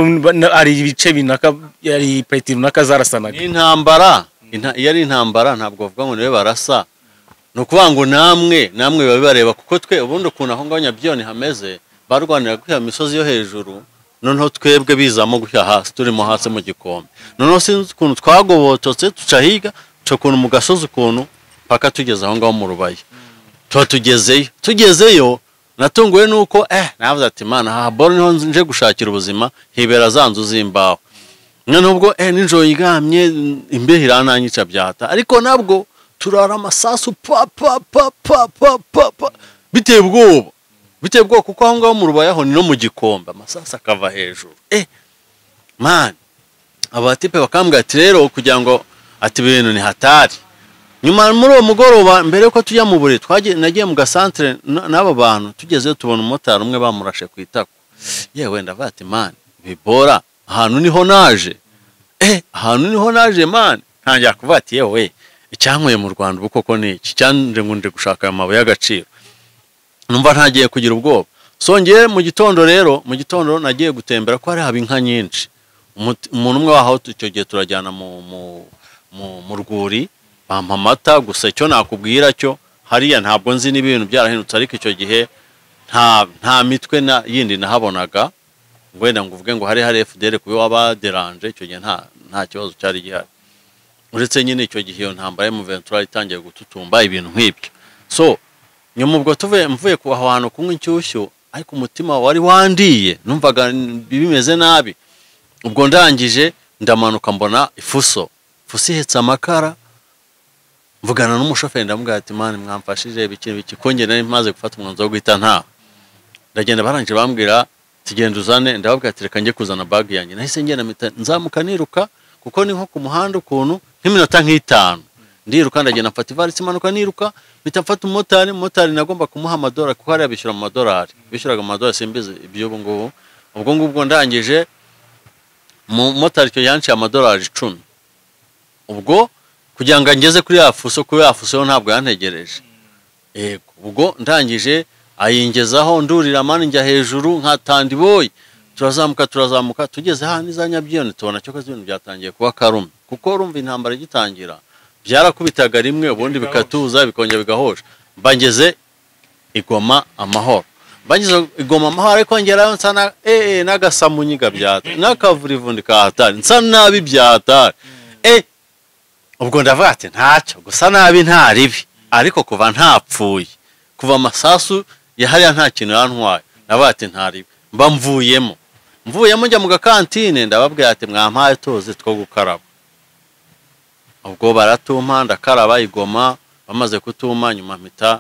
ari ibice binaka yari petiro nakazarasanaga intambara yari intambara ntabwo bavuga ngo niwe barasa no kuvuga ngo namwe babibareba kuko twe ubundi ukuntu aho ngaho Nyabyiyoni hameze barwanira kwiha misozi yo hejuru noneho twebwe bizamo guhya hasi turimo hasi mu gikombe noneho sinzi ukuntu twagobototse tuca higa cyo mu gasozi ukuntu paka tugeze aho ngaho mu Rubaya tugezeyo natunguwe nuko navuze ati mana ha boro niho nje gushakira ubuzima hibera zanzu zimbaho noneho ubwo ninjoro yigamye imbeho irananyica byata ariko nabwo turara amasasu pa biteye ubwoba kuko aho ngaho mu Rubaya ho ni no mu gikombe amasasu akava hejuru man abatipe bakambwira ati rero kugira ngo ati ibintu ni hatari nyuma muri uwo mugoroba mbere yuko tujya mu buri nagiye mu gasantere n'abo bantu tugezeyo tubona umumotari umwe bamurashe ku itako yewe ndavuga ati man bibora ahantu niho naje man ntangira kuvuga ati yewe icyankuye mu Rwanda ubu koko ni iki cyanje ngo nde gushaka amabuye y'agaciro numva ntagiye kugira ubwoba songeye mu gitondo nagiye gutembera ko hari haba inka nyinshi umuntu umwe waho icyo gihe turajyana mu rwuri bampa amata gusa icyo nakubwira cyo hariya ntabwo nzi n'ibintu byarahindutse ariko icyo gihe nta mitwe yindi nahabonaga wenda ngo uvuge ngo hari FDL kubi wabaderanje icyo gihe nta kibazo cyari gihari uretse nyine icyo gihe iyo ntambara ya M23 itangiye gututumba ibintu nk'ibyo so nyuma ubwo mvuye ku aho hantu kunywa inshyushyu ariko umutima wari wandiye numvaga bimeze nabi ubwo ndangije ndamanuka mbona ifuso ihetse amakara mvugana n'umushoferi ndamubwira ati man mwamfashije biki konge nari maze gufata umwanzuro wo guhita ndagenda barangije bambwira tugenda uzane ndababwira ati reka njye kuzana bag yanjye nahise ngenda nzamuka niruka kuko ni nko ku muhanda ukuntu nk'iminota nk'itanu ndiruka ndagenda mfata ivarisi manuka niruka bita mfata umumotari nagomba kumuha amadolari kuko hari abishyura amadolari bishyuraga amadolari simbize iby'ubu ngubwo ndangije umumotari icyo yanciye amadolari 10 ubwo kugira ngo ngeze kuri yafuso ntabwo yantegereje ubwo ndangije ayingezaho ndurira mani njya hejuru nka tandiboy turazamuka tugeze hano za Nyabyiyoni tubona cyo ibintu byatangiye kuba karume kuko urumva intambara igitangira byarakubitaga rimwe ubundi bikatuza bikongera bigahosha mbangeze Igoma amahoro ariko ngerayo nsana n'agasamunyiga byata n'akavurivundi ka hatari nsa nabi byata ubwo ndavuga ati ntacyo gusa nabi nta ribi ariko kuva ntapfuye kuva amasasu yahariya nta kintu yantwaye ndavuga ati nta ribi mba mvuyemo njya mu gakantine ndababwira ati mwampaye tuzi two gukaraba ubwo baratuma ndakaraba igoma bamaze kutuma nyuma mpita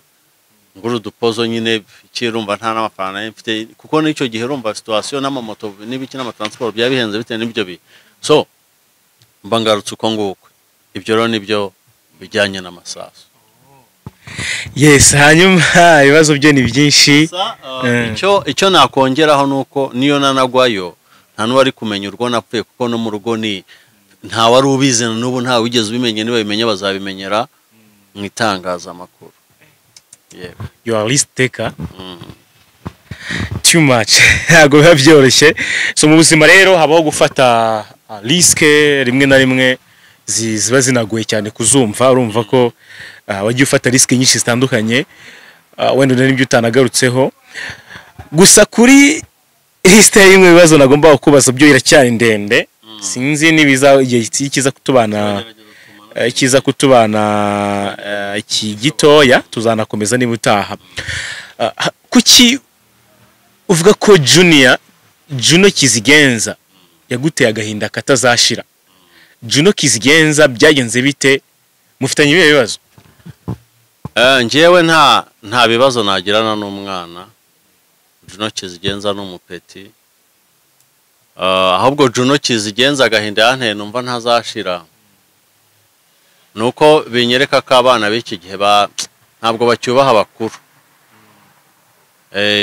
nguru dupozo nyine ikirumva nta n'amafaranga mfite kuko n'icyo gihe rumva situation n'amamoto n'ibiki n'amatransport byabihenze bite n'ibyo bi so mba ngarutse uko nguko ibyo rero nibyo bijyanye n'amasasu. Yes, hanyuma ibibazo byo ni byinshi. Icyo nakongeraho nuko niyo nanagwayo nta n'uwari kumenya urwo napfuye kuko no mu rugo ni nta wari ubizi n'ubu nta wigeze ubimenye niba bimenye bazabimenyera mu itangazamakuru. You are risk taker. Too much. Ntabwo biba byoroshye. So mu buzima rero habaho gufata risk rimwe na rimwe ziba zinagoye cyane kuzumva urumva ko wagiye ufata risk nyinshi zitandukanye wenda n'ibyo utanagarutseho gusa kuri history y'imwe bibazo nagomba kubaza byo iracyari ndende sinzi nibiza igihe kiza kutubana iki gitoya tuzanakomeza niba utaha kuki uvuga ko Juno Kizigenza yaguteye agahinda katazashira Juno Kizigenza byagenze bite mufitanye ibihe bibazo? Njyewe nta bibazo nagirana n'umwana Juno Kizigenza n'umupeti ahubwo Juno Kizigenza agahinda yanteye numva ntazashira nuko binyereka ko abana b'iki gihe ntabwo bacyubaha abakuru.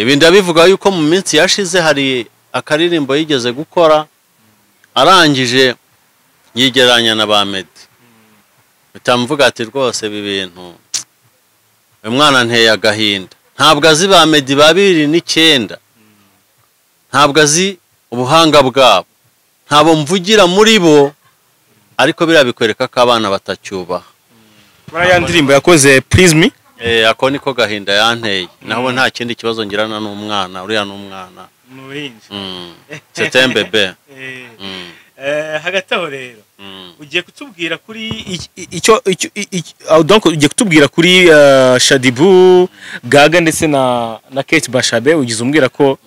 Ibinda bivuga yuko mu minsi yashize hari akaririmbo yigeze gukora arangije yigeranya na ba Meddy bitamvuga ati rwose ibi bintu umwana nteye agahinda ntabwo azi ba Meddy 2009 ntabwo azi ubuhanga bwabo ntabo mvugira muri bo ariko birabikwereka ko abana batacyubaha. Bara ndirimbo yakoze Please Me ako niko gahinda yanteye naho nta kindi kibazo ngirana n'umwana uriya n'umwana c'était un bébé. Hagati aho rero ugiye kutubwira kuri donc ugiye kutubwira kuri Shadibu Gaga ndetse na Kate Bashabe ugize umbwira ko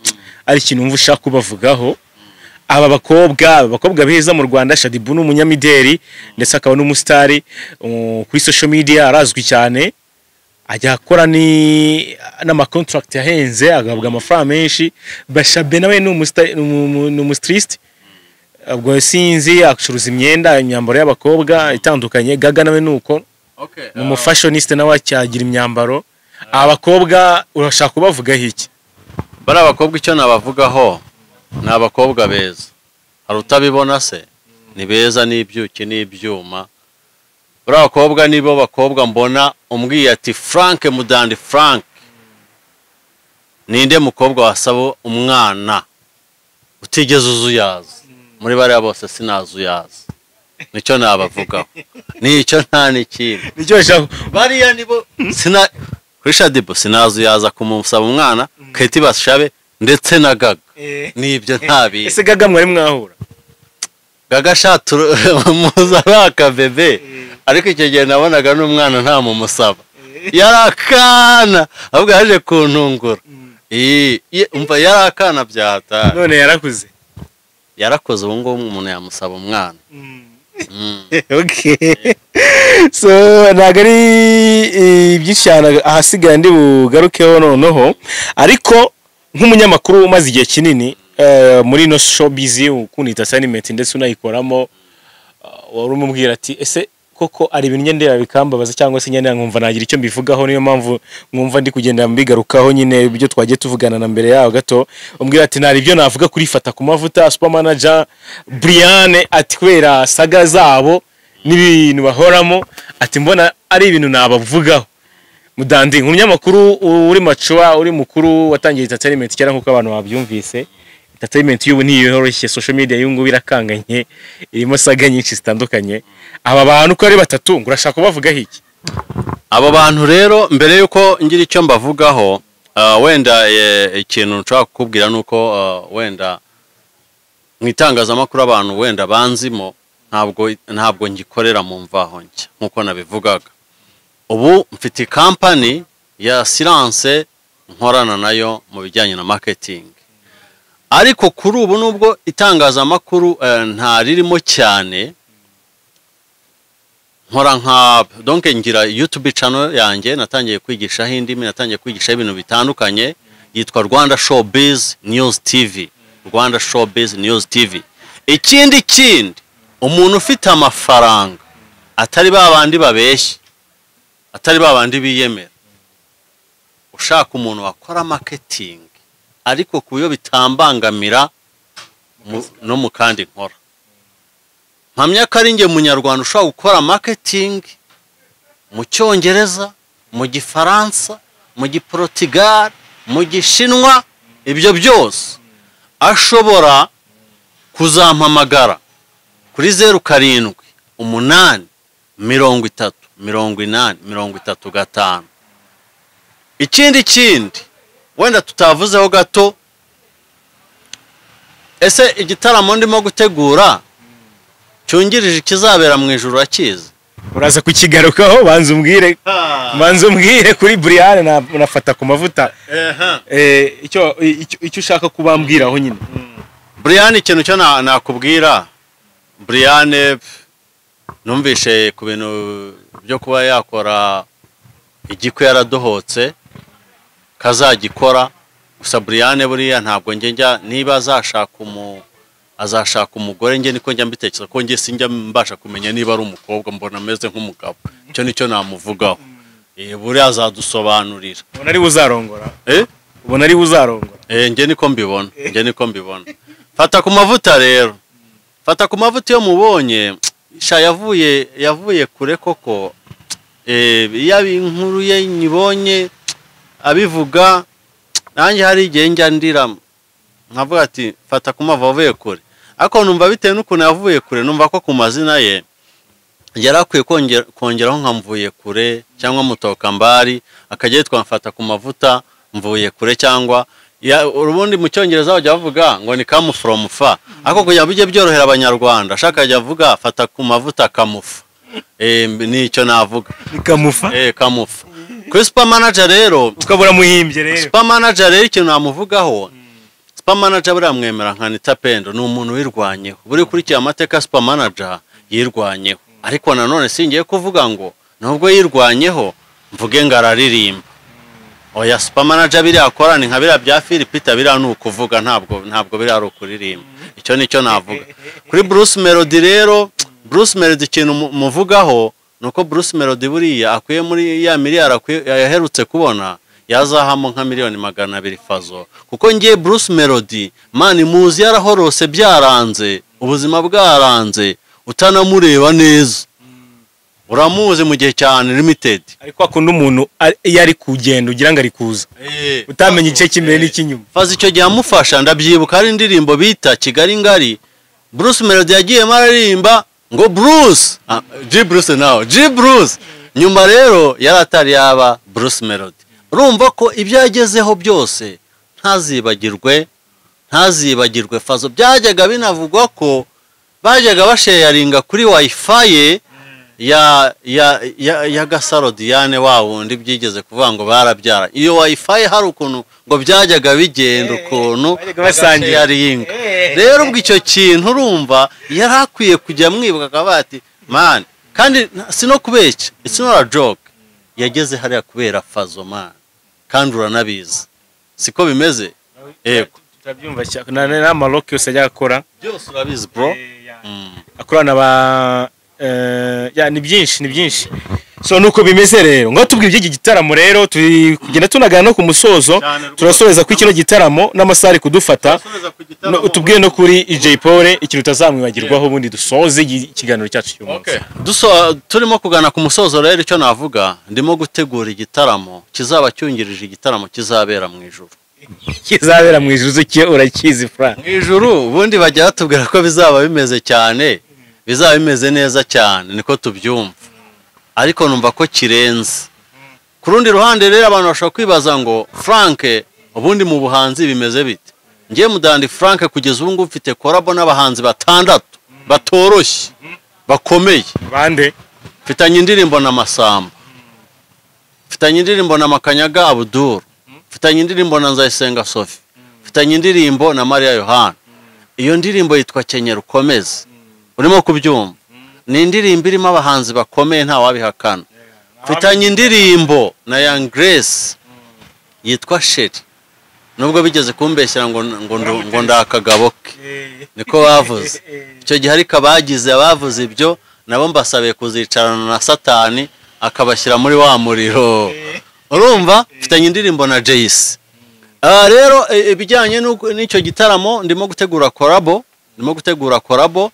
ari ikintu umva ushaka kubavugaho aba bakobwa beza mu Rwanda. Shadibu n'umunyamideli ndetse akaba n'umusitari kuri social media arazwi cyane ajya akora n'ama contract yahenze agahabwa amafaranga menshi. Bashabe nawe n'umustrist ubwo sinzi acuruza imyambaro y'abakobwa itandukanye. Gaga nawe nuko mu fashioniste nawe acyagira imyambaro. Abakobwa urashaka kubavugaho iki? Bari abakobwa icyo nabavugaho ni abakobwa beza hari utabibona se ni beza n'ibyuki n'ibyuma. Bari abakobwa nibo bakobwa mbona umbwiye ati Frank Mudandi Frank ninde mukobwa wasaba umwana utigeze uzuyaza muri bariya bose sinazuyaza nicyo nabavugaho nicyo nta n'ikindi nicyo shaka bariya nibo kuri Shadibu sinazuyaza kumusaba umwana Kate Bashabe ndetse na Gaga nibyo ntabi. Ese Gaga mwari mwahura? Gaga muzaraka bebe ariko icyo gihe nabonaga n'umwana nta mumusaba yarakana ahubwo yaje kuntungura umva yarakana byata none yarakoze ubu ngubu umuntu yamusaba umwana. Okay. So nagari byinshi cyane ahasigaye ndi bugarukeho noneho ariko nk'umunyamakuru umaze igihe kinini muri no showbiz ukunita assignment ndetse unayikoramo wari umubwira ati ese koko ari ibintu nyendera bikambabaza cyangwa se nyendera nkumva nagira icyo mbivugaho niyo mpamvu mwumva ndi kugenda mbigarukaho nyine ibyo twagiye tuvugana na mbere yaho gato umbwira ati nari ibyo navuga kuri fata ku mavuta super manager Brian ati kwera saga zabo n'ibintu bahoramo ati mbona ari ibintu nabavugaho. Mudandi umunyamakuru uri macuwa uri mukuru watangiye entertainment cyara nkuko abantu babyumvise entertainment y'ubu niyoroshye social media y'ungu birakanganye irimo saga nyinshi zitandukanye. Aba bantu ko ari batatu ngurashaka kubavugaho iki? Abo bantu rero mbere yuko ngira icyo mbavugaho wenda ikintu nshaka kukubwira nuko wenda mwitangazamakuru abantu wenda banzimo ntabwo ngikorera mu mvaho nshya nkuko nabivugaga. Ubu mfite company ya silence nkorana nayo mu bijyanye na marketing, ariko kuri ubu nubwo itangazamakuru nta ririmo cyane, nkora nka donc ngira YouTube channel yanjye, natangiye kwigisha indimi, natangiye kwigisha ibintu bitandukanye, yitwa Rwanda Showbiz News TV. Rwanda Showbiz News TV. Ikindi umuntu ufite amafaranga, atari babandi babeshye, atari babandi biyemera, ushaka umuntu wakora marketing ariko kuyo bitambangamira no mu kandi nkora, mpamya ko ari nge munyarwanda ushaka gukora marketing mu Cyongereza, mu Gifaransa, mu Giportugal, mu Gishinwa, ibyo byose ashobora kuzampamagara kuri 07 8 30 80 35. Ikindi wenda tutavuzeho gato, ese igitaramo ndimo gutegura cyungirije ikizabera mu ijuru akiza, uraza kukigarukaho. banza umbwire kuri Brian nafata ku mavuta icyo ushaka kubambwiraho nyine. Brian, ikintu cyo nakubwira, Brian numvishe ku bintu byo kuba yakora igiko yaradohotse kazagikora, gusa Brian buriya ntabwo njya niba azashaka umugore, njye niko njya mbitekereza ko njye sinjya mbasha kumenya niba ari umukobwa, mbona ameze nk'umugabo. Icyo nicyo namuvugaho. Buriya azadusobanurira. Ubona ari uzarongora? Ubona ari uzarongora? Njye niko mbibona. Fata ku mavuta rero. Fata ku mavuta yo mubonye, sha yavuye kure koko. Yaba inkuru ye nyibonye abivuga, nanjye hari igihe njya ndira nkavuga ati fata ku mavuta avuye kure. Ariko numva bitewe n'ukuntu yavuye kure, numva ko ku mazina ye yarakwiye kongeraho nka mvuye kure cyangwa mutoka mbari, akajya yitwa mfata ku mavuta mvuye kure, cyangwa urubundi mu Cyongereza bajya bavuga ngo ni come from far. Ariko kugira bijye byorohera Abanyarwanda, shaka ajya avuga fata ku mavuta kamufa. Nicyo navuga, ni kamufa. Kamufa. Kuri super manager rero ukabura muhimbye rero. Super manager rero ikintu namuvugaho, super manager buramwemera nka Nitapendo, ni umuntu wirwanyeho. Buri kurikiye amateka super manager yirwanyeho, ariko nanone singiye kuvuga ngo nubwo yirwanyeho mvuge ngo araririmba. Oya, super manager biri akora ni nka bira bya Philipita, bira nukuvuga, ntabwo biri ari ukuririmba. Icyo nicyo navuga. Kuri Bruce Melody rero, Bruce Melody ikintu muvugaho nuko Bruce Melody buriya akwiye muri ya miliyari yaherutse kubona, yazahamo nka miliyoni 200 fazo. Kuko ngiye Bruce Melody mani muzi yarahorose byaranze, ubuzima bwaranze, utanamureba neza. Uramuzi mu gihe cyane limited, ariko akunda umuntu yari kugenda ugira ngo ari kuza, utamenye igice cy'imbere n'ikinyuma. Fazi icyo gihe amufasha, ndabyibuka ari indirimbo bita Kigali ngari, Bruce Melody yagiye maririmba ngo Bruce G Bruce, nyuma rero yaratari yaba Bruce Melody. Urumva ko ibyo yagezeho byose ntazibagirwe fazo. Byajyaga binavugwa ko bajyaga basharinga kuri wifi ya Gasaro Diane wa wundi byigeze kuvuga ngo barabyara. Iyo wifi hari ukuntu ngo byajyaga bigenda ukuntu basharinga. Rero ubwo icyo kintu urumva yarakwiye kujya mwibuka kabati man, kandi sino kubeshya, it's not a joke. Yageze hariya kubera fazo man, kandi uranabizi siko bimeze. Yego turabyumva cyane, na Maroc yose ajya akora byose urabizi bro. Akorana ba ni byinshi. So nuko bimeze rero, ngo tubwire iki gitaramo rero, turi kugenda tunagana no ku musozo, turasoreza ku kino gitaramo n'amasari kudufata. Tubwire no kuri DJ Paul ikintu utazamwibagirwaho, ubundi dusoze ikiganiro cyacu cy'umunsi. Turimo kugana ku musozo rero, icyo navuga, ndimo gutegura igitaramo kizaba cyungirije igitaramo kizabera mu ijuru. Kizabera mu ijuru cyo urakizi fra. Mu ijuru ubundi bajya batubwira ko bizaba bimeze cyane, bizaba bimeze neza cyane, niko tubyumva. Ariko numva ko kirenze. Ku rundi ruhande rero abantu bashobora kwibaza ngo Frank ubundi mu buhanzi bimeze bite? Ngiye mudandi Frank kugeza ubu ngubu mfite korabo n'abahanzi 6 batoroshye. bakomeye. bande Mfitanye indirimbo na Masamba, mfitanye indirimbo na Makanyaga Abdul, mfitanye indirimbo na Nzayisenga Sophie, mfitanye indirimbo na Maria Yohana. Iyo ndirimbo yitwa Kenyera Ukomeze. Urimo kubyumva? Ni indirimbo irimo abahanzi bakomeye nta wabihakana. Mfitanye indirimbo na Young Grace yitwa Sheri. Nubwo bigeze kumbeshyira ngo ndakagabo ke. Niko bavuze. Icyo gihe ariko abavuze ibyo nabo mbasabiye kuzicarana na Satani akabashyira muri wa muriro. Urumva? Mfitanye indirimbo na Jace. Rero ibijyanye n'icyo gitaramo ndimo gutegura korabo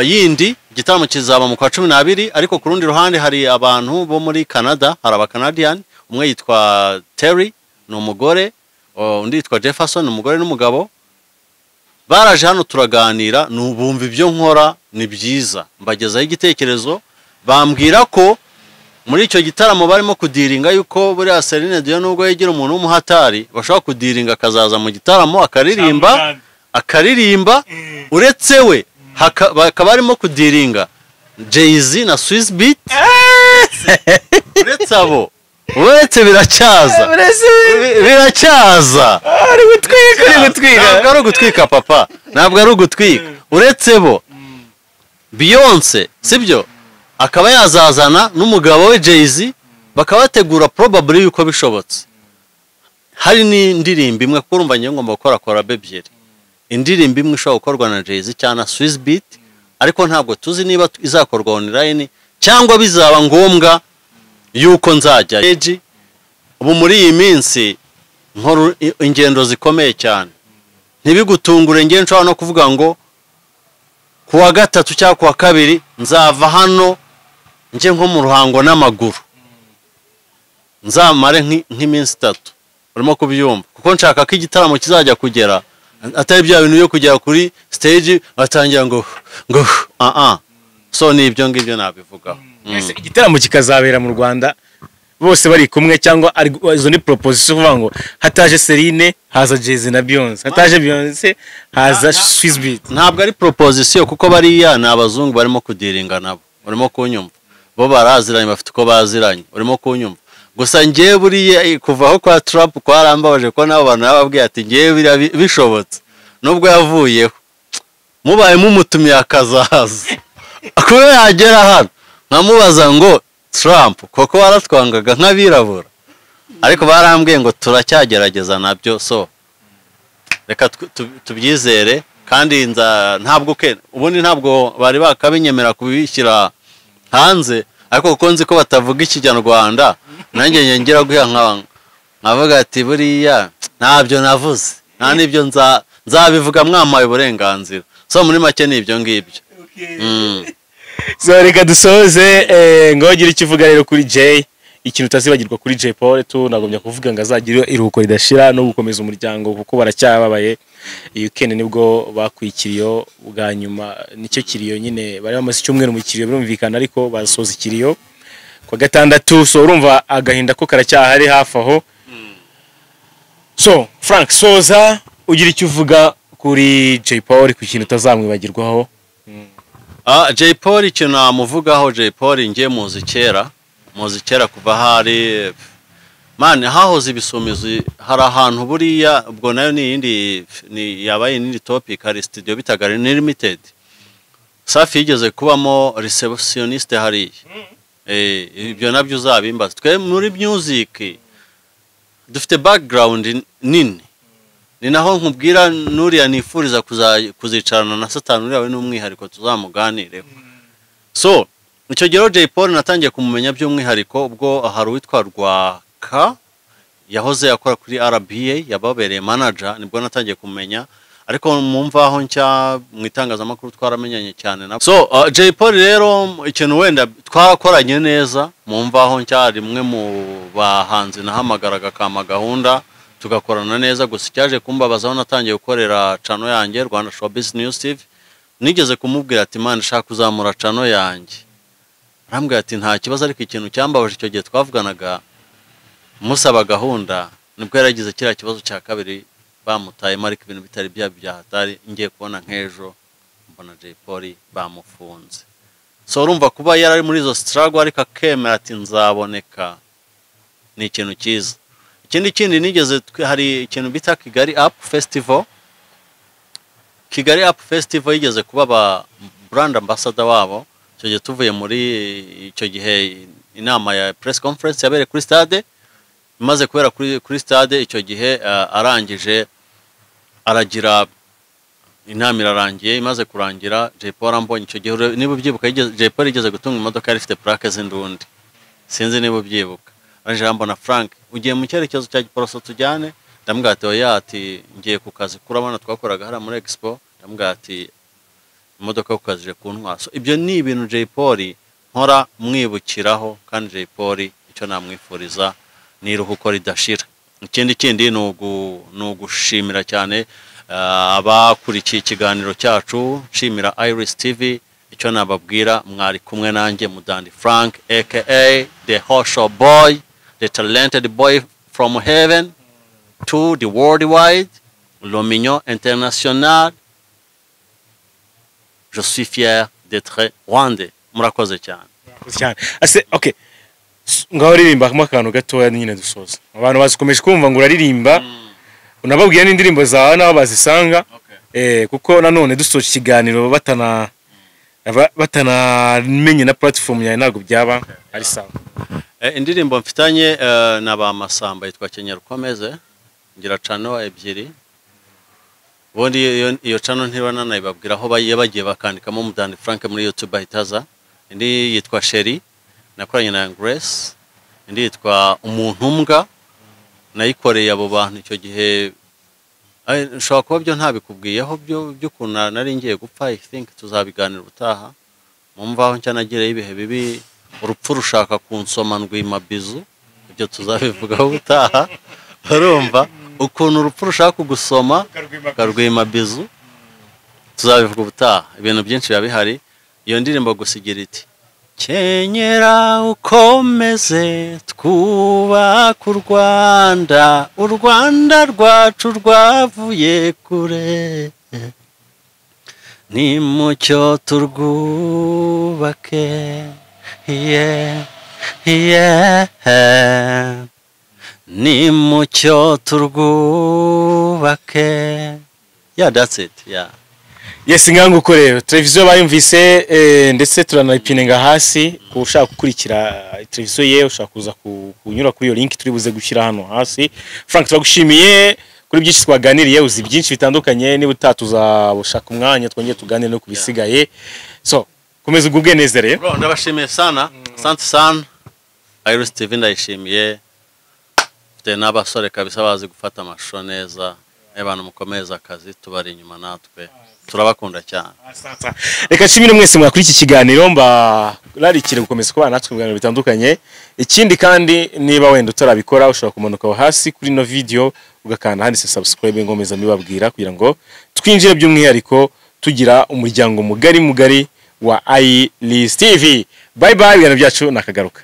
yindi. Igitaramo kizaba mu kwa 12, ariko ku rundi ruhande hari abantu bo muri Canada, hari aba-Canadian, umwe yitwa Terry ni umugore, undi yitwa Jefferson, umugore n'umugabo. Baraje hano turaganira, nubumva ibyo nkora ni byiza, mbagezaho igitekerezo. Bambwira ko muri icyo gitaramo barimo kudiringa yuko buriya Celine Dion nubwo yegera umuntu w'umuhatari bashaka kudiringa akazaza mu gitaramo akaririmba uretse we bakaba barimo kudiringa Jay-Z na Swiss Beat. Uretse abo biracyaza ntabwo ari ugutwika papa, ntabwo ari ugutwika. Uretse bo Beyonce sibyo akaba yazazana n'umugabo we Jay-Z, bakabategura probably yuko bishobotse. Hari n'indirimbo imwe kurumva ngiye ngomba gukora collab ebyiri. Indirimbo imwe ishobora gukorwa na Jay-Z cyangwa Swiss Beat, ariko ntabwo tuzi niba izakorwa online cyangwa bizaba ngombwa yuko nzajya ubu muri iyi minsi nkora ingendo zikomeye cyane. Ntibigutungure ngiye nshobora no kuvuga ngo kuwa gatatu cyangwa kuwa kabiri nzava hano nje nko mu Ruhango n'amaguru, nzamare nk'iminsi 3. Urimo kubyumva? Kuko nshaka ko igitaramo kizajya kugera atari bya bintu byo kugera kuri stage batangira ngo so ni ibyo ngibyo nabivugaho. Igitaramo kikazabera mu Rwanda bose bari kumwe, cyangwa izo ni proposition kuvuga ngo hataje Celine haza Jay-Z na Beyonce, hataje Beyonce haza Swiss Beat? Ntabwo ari proposition, kuko bariya ni abazungu barimo kudiringa nabo. Urimo kunyumva? Bo baraziranye, bafite uko baziranye. Urimo kunyumva? Gusa ngiye buriye kuvaho kwa Trump kwarambabaje ko nabo bantu bababwiye ati ngiye bishobotse nubwo yavuyeho mubaye mumutumiye akazaza akube yagera hano nkamubaza ngo Trump koko waratwangaga nk'abirabura, ariko barambwiye ngo turacyagerageza nabyo. So reka tubyizere, kandi ntabwo ubundi ntabwo bari bakabinyemera kubishyira hanze, ariko kuko nzi ko batavuga Ikinyarwanda nanjye ngira guha nkavuga ati buriya ntabyo navuze, nta nibyo nzabivuga mwamaye uburenganzira. So muri make ni ibyo ngibyo. So reka dusoze ngogira ikivuga rero kuri Jay, ikintu utazibagirwa kuri Jay Paul nagomya kuvuga ngo azagira iruhuko ridashira no gukomeza umuryango kuko baracyababaye. Iyo kene nibwo bakwikiriyo bwa nyuma, nicyo kiriyo nyine bari bamaze icyumweru mu kiriyo birumvikana, ariko basoza ikiriyo kwa gatandatu. So urumva agahinda ko karacyahari hafi aho. So Frank, soza ugira icyo uvuga kuri Jay Paul ku kintu utazamwibagirwaho. Jay Paul ikintu namuvugaho, Jay Paul ngiye muzi kera kuva hari hahoze ibisumizi. Hari ahantu buriya ubwo nayo ni yabaye n'indi topic, hari studio bitaga Limited. Safi yigeze kubamo receptionist hariya. Ibyo nabyo uzabimbaza. Twe muri music dufite background nini, ni naho nkubwira nuriya nifuriza kuzicarana na Satani uriya we n'umwihariko tuzamuganireho. So icyo gihe Jay Paul natangiye kumumenya by'umwihariko ubwo hari witwa Reka yahoze yakora kuri RBA, yababereye manager, nibwo natangiye kumenya, ariko mumvaho nshya mu itangazamakuru twaramenyanye cyane na. So Jay Paul rero ikintu wenda twakoranye neza, mumvaho nshya rimwe mu bahanzi nahamagaraga kama gahunda tugakorana neza. Gusa cyaje kumbabazaho natangiye gukorera channel yanjye Rwanda Showbiz News TV, nigeze kumubwira ati man shaka kuzamura channel yanjye, arambwira ati nta kibazo, ariko ikintu cyambabaje icyo gihe twavuganaga musaba gahunda nibwo yaragize kiriya kibazo cya kabiri bamutaye, ariko ibintu bitari byahatari. Ngiye kubona nk'ejo mbona Jay Paul bamufunze. so urumva kuba yari muri izo struggle ariko akemera ati nzaboneka ni ikintu cyiza. Ikindi nigeze hari ikintu bita Kigali Up Festival. Kigali Up Festival yigeze kuba ba brand ambassador wabo. Icyo gihe tuvuye muri icyo gihe inama ya press conference yabereye kuri stade, imaze kubera kuri stade icyo gihe arangije aragira inama irarangiye, imaze kurangira Jay Paul ambonye icyo gihe, niba ubyibuka Jay Paul yigeze gutunga imodoka yari ifite plaque z'indundi, sinzi niba ubyibuka. Aranje ambona Frank ugiye mu cyerekezo cya Giporoso tujyane, ndamubwira ati oya, ati ngiye ku kazi kurabona twakoraga hara muri Expo, ndamubwira ati imodoka yo kukazije ku ntwaso. Ibyo ni ibintu Jay Paul nkora mwibukiraho, kandi Jay Paul icyo namwifuriza ni iruhuko ridashira. Ikindi ni ugushimira cyane abakurikiye ikiganiro cyacu, nshimira Iris TV. Icyo nababwira, mwari kumwe nanjye Mudandi Frank aka the Hosho boy, the talented boy from heaven to the worldwide, l'Omignon international. Je suis fier d'être rwandais. Murakoze cyane. Ase okay, ngaho ririmba mu kantu gatoya nyine dusoza. Abantu bazikomeje kumva ngo uraririmba, unababwiye n'indirimbo zawe nabo bazisanga. Kuko nanone dusoje ikiganiro batanamenye na platform yawe ntago byaba ari sawa. Indirimbo mfitanye naba Masamba yitwa Kenyera ukomeze, ngira channel ebyiri. Ubundi iyo channel ntirwana nayibabwira aho bagiye bakandikamo Mudandi Frank muri YouTube ahitaza. Indi yitwa Sherry nakoranye na Grace, indi yitwa umuntu mbwa nayikoreye abo bantu icyo gihe. Nshobora kuba byo ntabikubwiyeho by'ukuntu nari ngiye gupfa. I think tuzabiganira ubutaha. Mumvaho ncyanagireyo ibihe bibi, urupfu rushaka kunsoma ndwima bizu, ibyo tuzabivugaho ubutaha. Urumva ukuntu urupfu rushaka kugusoma karwima bizu, tuzabivuga ubutaha. Ibintu byinshi biba bihari. Iyo ndirimbo gusigira iti Kenyera ukomeze twubaka u Rwanda, u Rwanda rwacu rwavuye kure, nimucyo turwubake, nimucyo turwubake. Yeah, that's it. Yeah. Yes, ngangu ukorero televiziyo bayumvise, ndetse turanayipinga hasi ku ushaka gukurikira televiziyo ye, ushaka kuza kunyura kuri iyo link turi buze gushyira hano hasi. Frank, turagushimiye kuri byinshi twaganiriye, uzi byinshi bitandukanye. Niba utatuzabushaka umwanya twongeye tuganire no kubisigaye. So komeza ugubwe neza rero. Bro, ndabashimiye sana. Asante sana. Iris TV ndayishimiye. Mfite n'abasore kabisa bazi gufata amashusho neza. Abantu mukomeza akazi, tubari inyuma natwe. Turabakunda cyane. Reka nshimire mwese mwakuri iki kiganiro, rarikire gukomeza kubana natwe mu biganiro bitandukanye. Ikindi kandi niba wenda utarabikora, ushobora kumanuka hasi kuri no video ugakanda handitse subscribe, ngomeza mbibabwira kugira ngo twinjire by'umwihariko tugira umuryango mugari wa Iris TV. Bye bye, ibintu byacu nakagaruka.